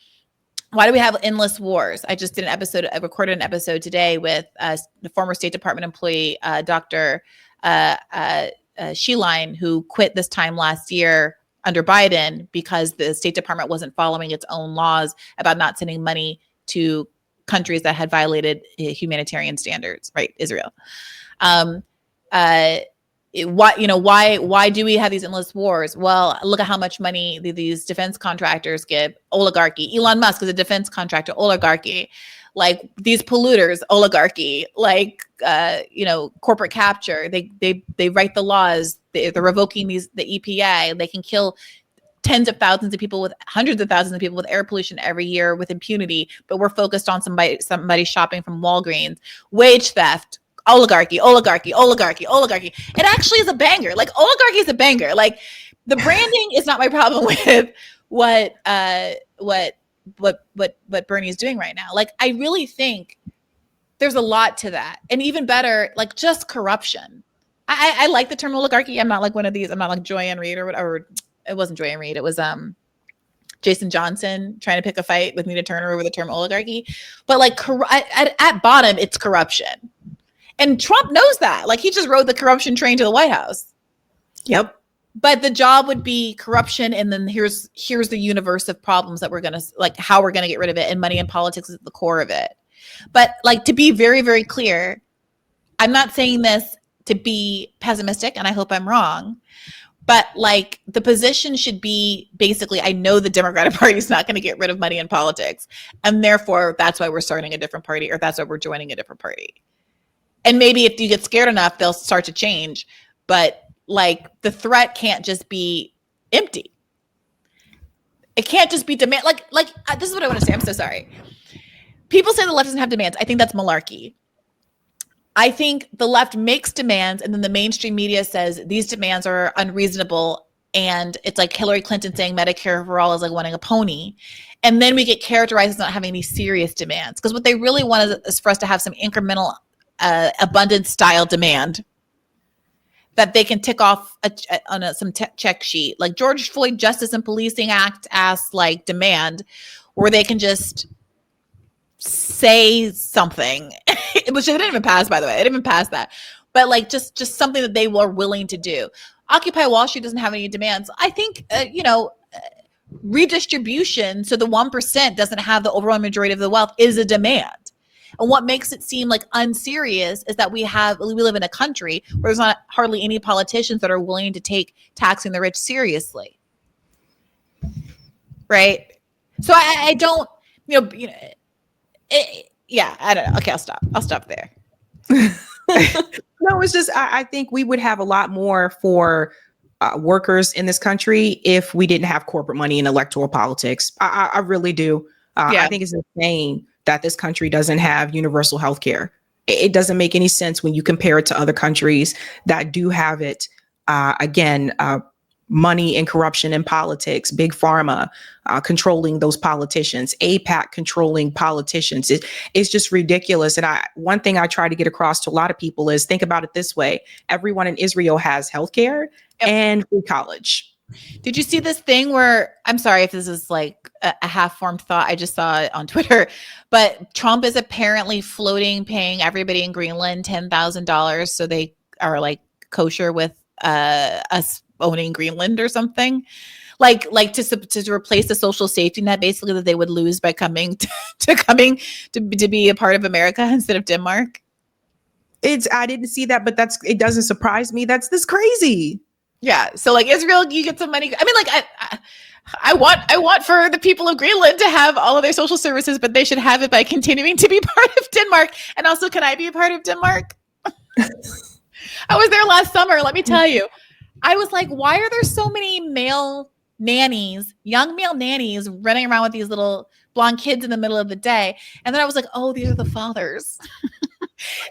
Why do we have endless wars? I just did I recorded an episode today with the former State Department employee, Dr. Sheline, who quit this time last year under Biden because the State Department wasn't following its own laws about not sending money to countries that had violated humanitarian standards, right? Israel. Why do we have these endless wars? Well, look at how much money these defense contractors give. Oligarchy. Elon Musk is a defense contractor. Oligarchy. Like these polluters. Oligarchy. Like corporate capture. They write the laws. They're revoking the EPA. They can kill tens of thousands of people hundreds of thousands of people with air pollution every year with impunity. But we're focused on somebody shopping from Walgreens. Wage theft. Oligarchy. It actually is a banger. Like oligarchy is a banger. Like the branding is not my problem with what Bernie's doing right now. Like I really think there's a lot to that, and even better, like just corruption. I like the term oligarchy. I'm not like one of these. I'm not like Joy Ann Reid or whatever. It wasn't Joy Ann Reid. It was Jason Johnson trying to pick a fight with Nina Turner over the term oligarchy. But like at bottom, it's corruption. And Trump knows that. Like he just rode the corruption train to the White House. Yep. But the job would be corruption, and then here's the universe of problems that we're gonna like how we're gonna get rid of it, and money and politics is at the core of it. But like to be very, very clear, I'm not saying this to be pessimistic, and I hope I'm wrong. But like the position should be basically, I know the Democratic Party is not going to get rid of money and politics, and therefore that's why we're starting a different party, or that's why we're joining a different party. And maybe if you get scared enough, they'll start to change. But like the threat can't just be empty. It can't just be demand. Like this is what I want to say. I'm so sorry. People say the left doesn't have demands. I think that's malarkey. I think the left makes demands, and then the mainstream media says these demands are unreasonable. And it's like Hillary Clinton saying Medicare for all is like wanting a pony. And then we get characterized as not having any serious demands. Because what they really want is for us to have some incremental abundance style demand that they can tick off on some check sheet, like George Floyd Justice and Policing Act ass like demand, where they can just say something, which it didn't even pass, by the way. It didn't even pass that, but like just something that they were willing to do. Occupy Wall Street doesn't have any demands. I think redistribution, so the 1% doesn't have the overwhelming majority of the wealth, is a demand. And what makes it seem like unserious is that we live in a country where there's not hardly any politicians that are willing to take taxing the rich seriously. Right? So I don't, I don't know. Okay, I'll stop there. No, it's just, I think we would have a lot more for workers in this country if we didn't have corporate money in electoral politics. I really do. I think it's insane that this country doesn't have universal health care. It doesn't make any sense when you compare it to other countries that do have it. Money and corruption in politics, big pharma controlling those politicians, AIPAC controlling politicians. It's just ridiculous. And one thing I try to get across to a lot of people is think about it this way. Everyone in Israel has healthcare and free college. Did you see this thing where, I'm sorry if this is like a half-formed thought, I just saw it on Twitter, but Trump is apparently paying everybody in Greenland $10,000 so they are like kosher with us owning Greenland or something, like to replace the social safety net basically that they would lose by coming to be a part of America instead of Denmark. I didn't see that, but it doesn't surprise me. That's crazy. Yeah. So like Israel, you get some money. I mean, like I want for the people of Greenland to have all of their social services, but they should have it by continuing to be part of Denmark. And also, can I be a part of Denmark? I was there last summer. Let me tell you, I was like, why are there so many male nannies, young male nannies running around with these little blonde kids in the middle of the day? And then I was like, oh, these are the fathers.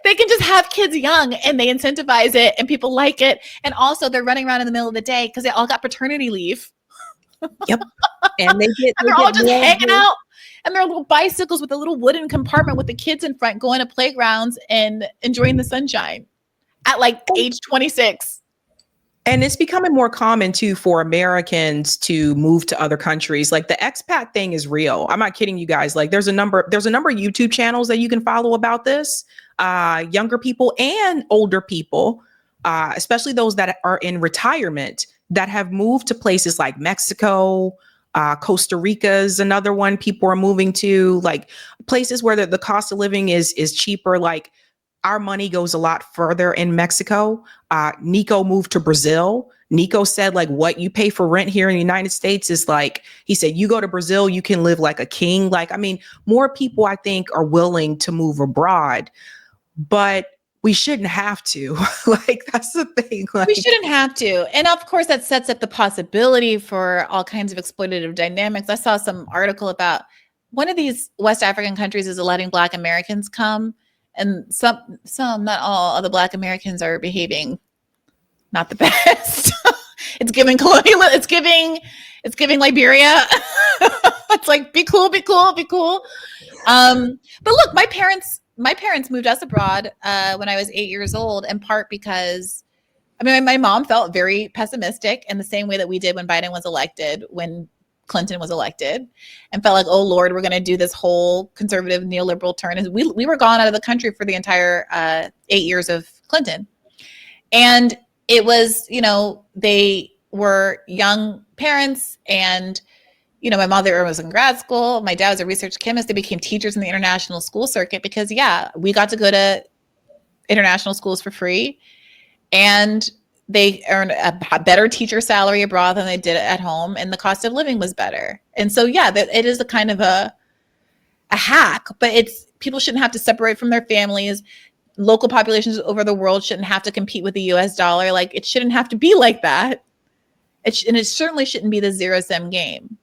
They can just have kids young and they incentivize it and people like it. And also they're running around in the middle of the day because they all got paternity leave. Yep. And they're all just hanging out and their little bicycles with a little wooden compartment with the kids in front going to playgrounds and enjoying the sunshine at like age 26. And it's becoming more common too for Americans to move to other countries. Like the expat thing is real. I'm not kidding you guys. Like there's a number of YouTube channels that you can follow about this. Younger people and older people, especially those that are in retirement, that have moved to places like Mexico, Costa Rica is another one people are moving to, like places where the cost of living is cheaper. Like our money goes a lot further in Mexico. Nico moved to Brazil. Nico said like what you pay for rent here in the United States is like, he said, you go to Brazil, you can live like a king. Like, I mean, more people I think are willing to move abroad, but we shouldn't have to. Like, that's the thing. Like, we shouldn't have to. And of course, that sets up the possibility for all kinds of exploitative dynamics. I saw some article about one of these West African countries is letting Black Americans come. And some, not all of the Black Americans are behaving not the best. It's giving colonial. It's giving Liberia. It's like, be cool, be cool, be cool. But look, my parents moved us abroad when I was 8 years old, in part because, I mean, my mom felt very pessimistic in the same way that we did when Biden was elected, when Clinton was elected, and felt like, oh Lord, we're going to do this whole conservative neoliberal turn. And we were gone out of the country for the entire 8 years of Clinton. And it was, you know, they were young parents and, you know, my mother was in grad school. My dad was a research chemist. They became teachers in the international school circuit because, yeah, we got to go to international schools for free. And they earned a better teacher salary abroad than they did at home. And the cost of living was better. And so, yeah, it is a kind of a hack, but people shouldn't have to separate from their families. Local populations over the world shouldn't have to compete with the US dollar. Like, it shouldn't have to be like that. And it certainly shouldn't be the zero-sum game.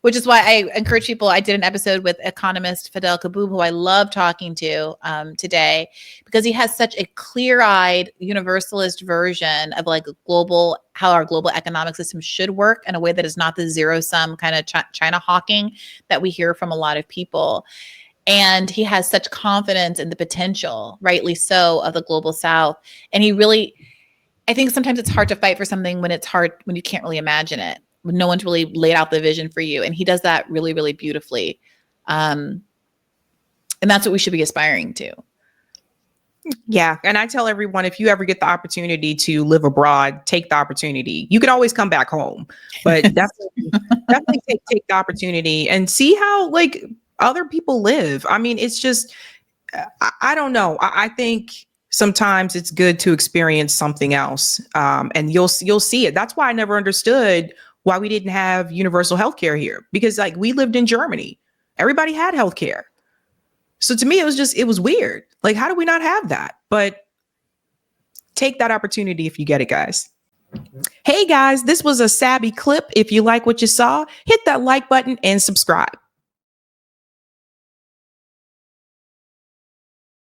Which is why I encourage people. I did an episode with economist Fidel Kaboub, who I love talking to today, because he has such a clear-eyed universalist version of like how our global economic system should work in a way that is not the zero-sum kind of China hawking that we hear from a lot of people. And he has such confidence in the potential, rightly so, of the global South. And I think sometimes it's hard to fight for something when you can't really imagine it. No one's really laid out the vision for you. And he does that really, really beautifully. And that's what we should be aspiring to. Yeah. And I tell everyone, if you ever get the opportunity to live abroad, take the opportunity. You can always come back home, but definitely take the opportunity and see how like other people live. I mean, it's just, I don't know. I think sometimes it's good to experience something else. And you'll see it. That's why I never understood why we didn't have universal healthcare here, because like we lived in Germany, everybody had healthcare. So to me, it was weird. Like, how do we not have that? But take that opportunity if you get it, guys. Hey guys, this was a Sabby clip. If you like what you saw, hit that like button and subscribe.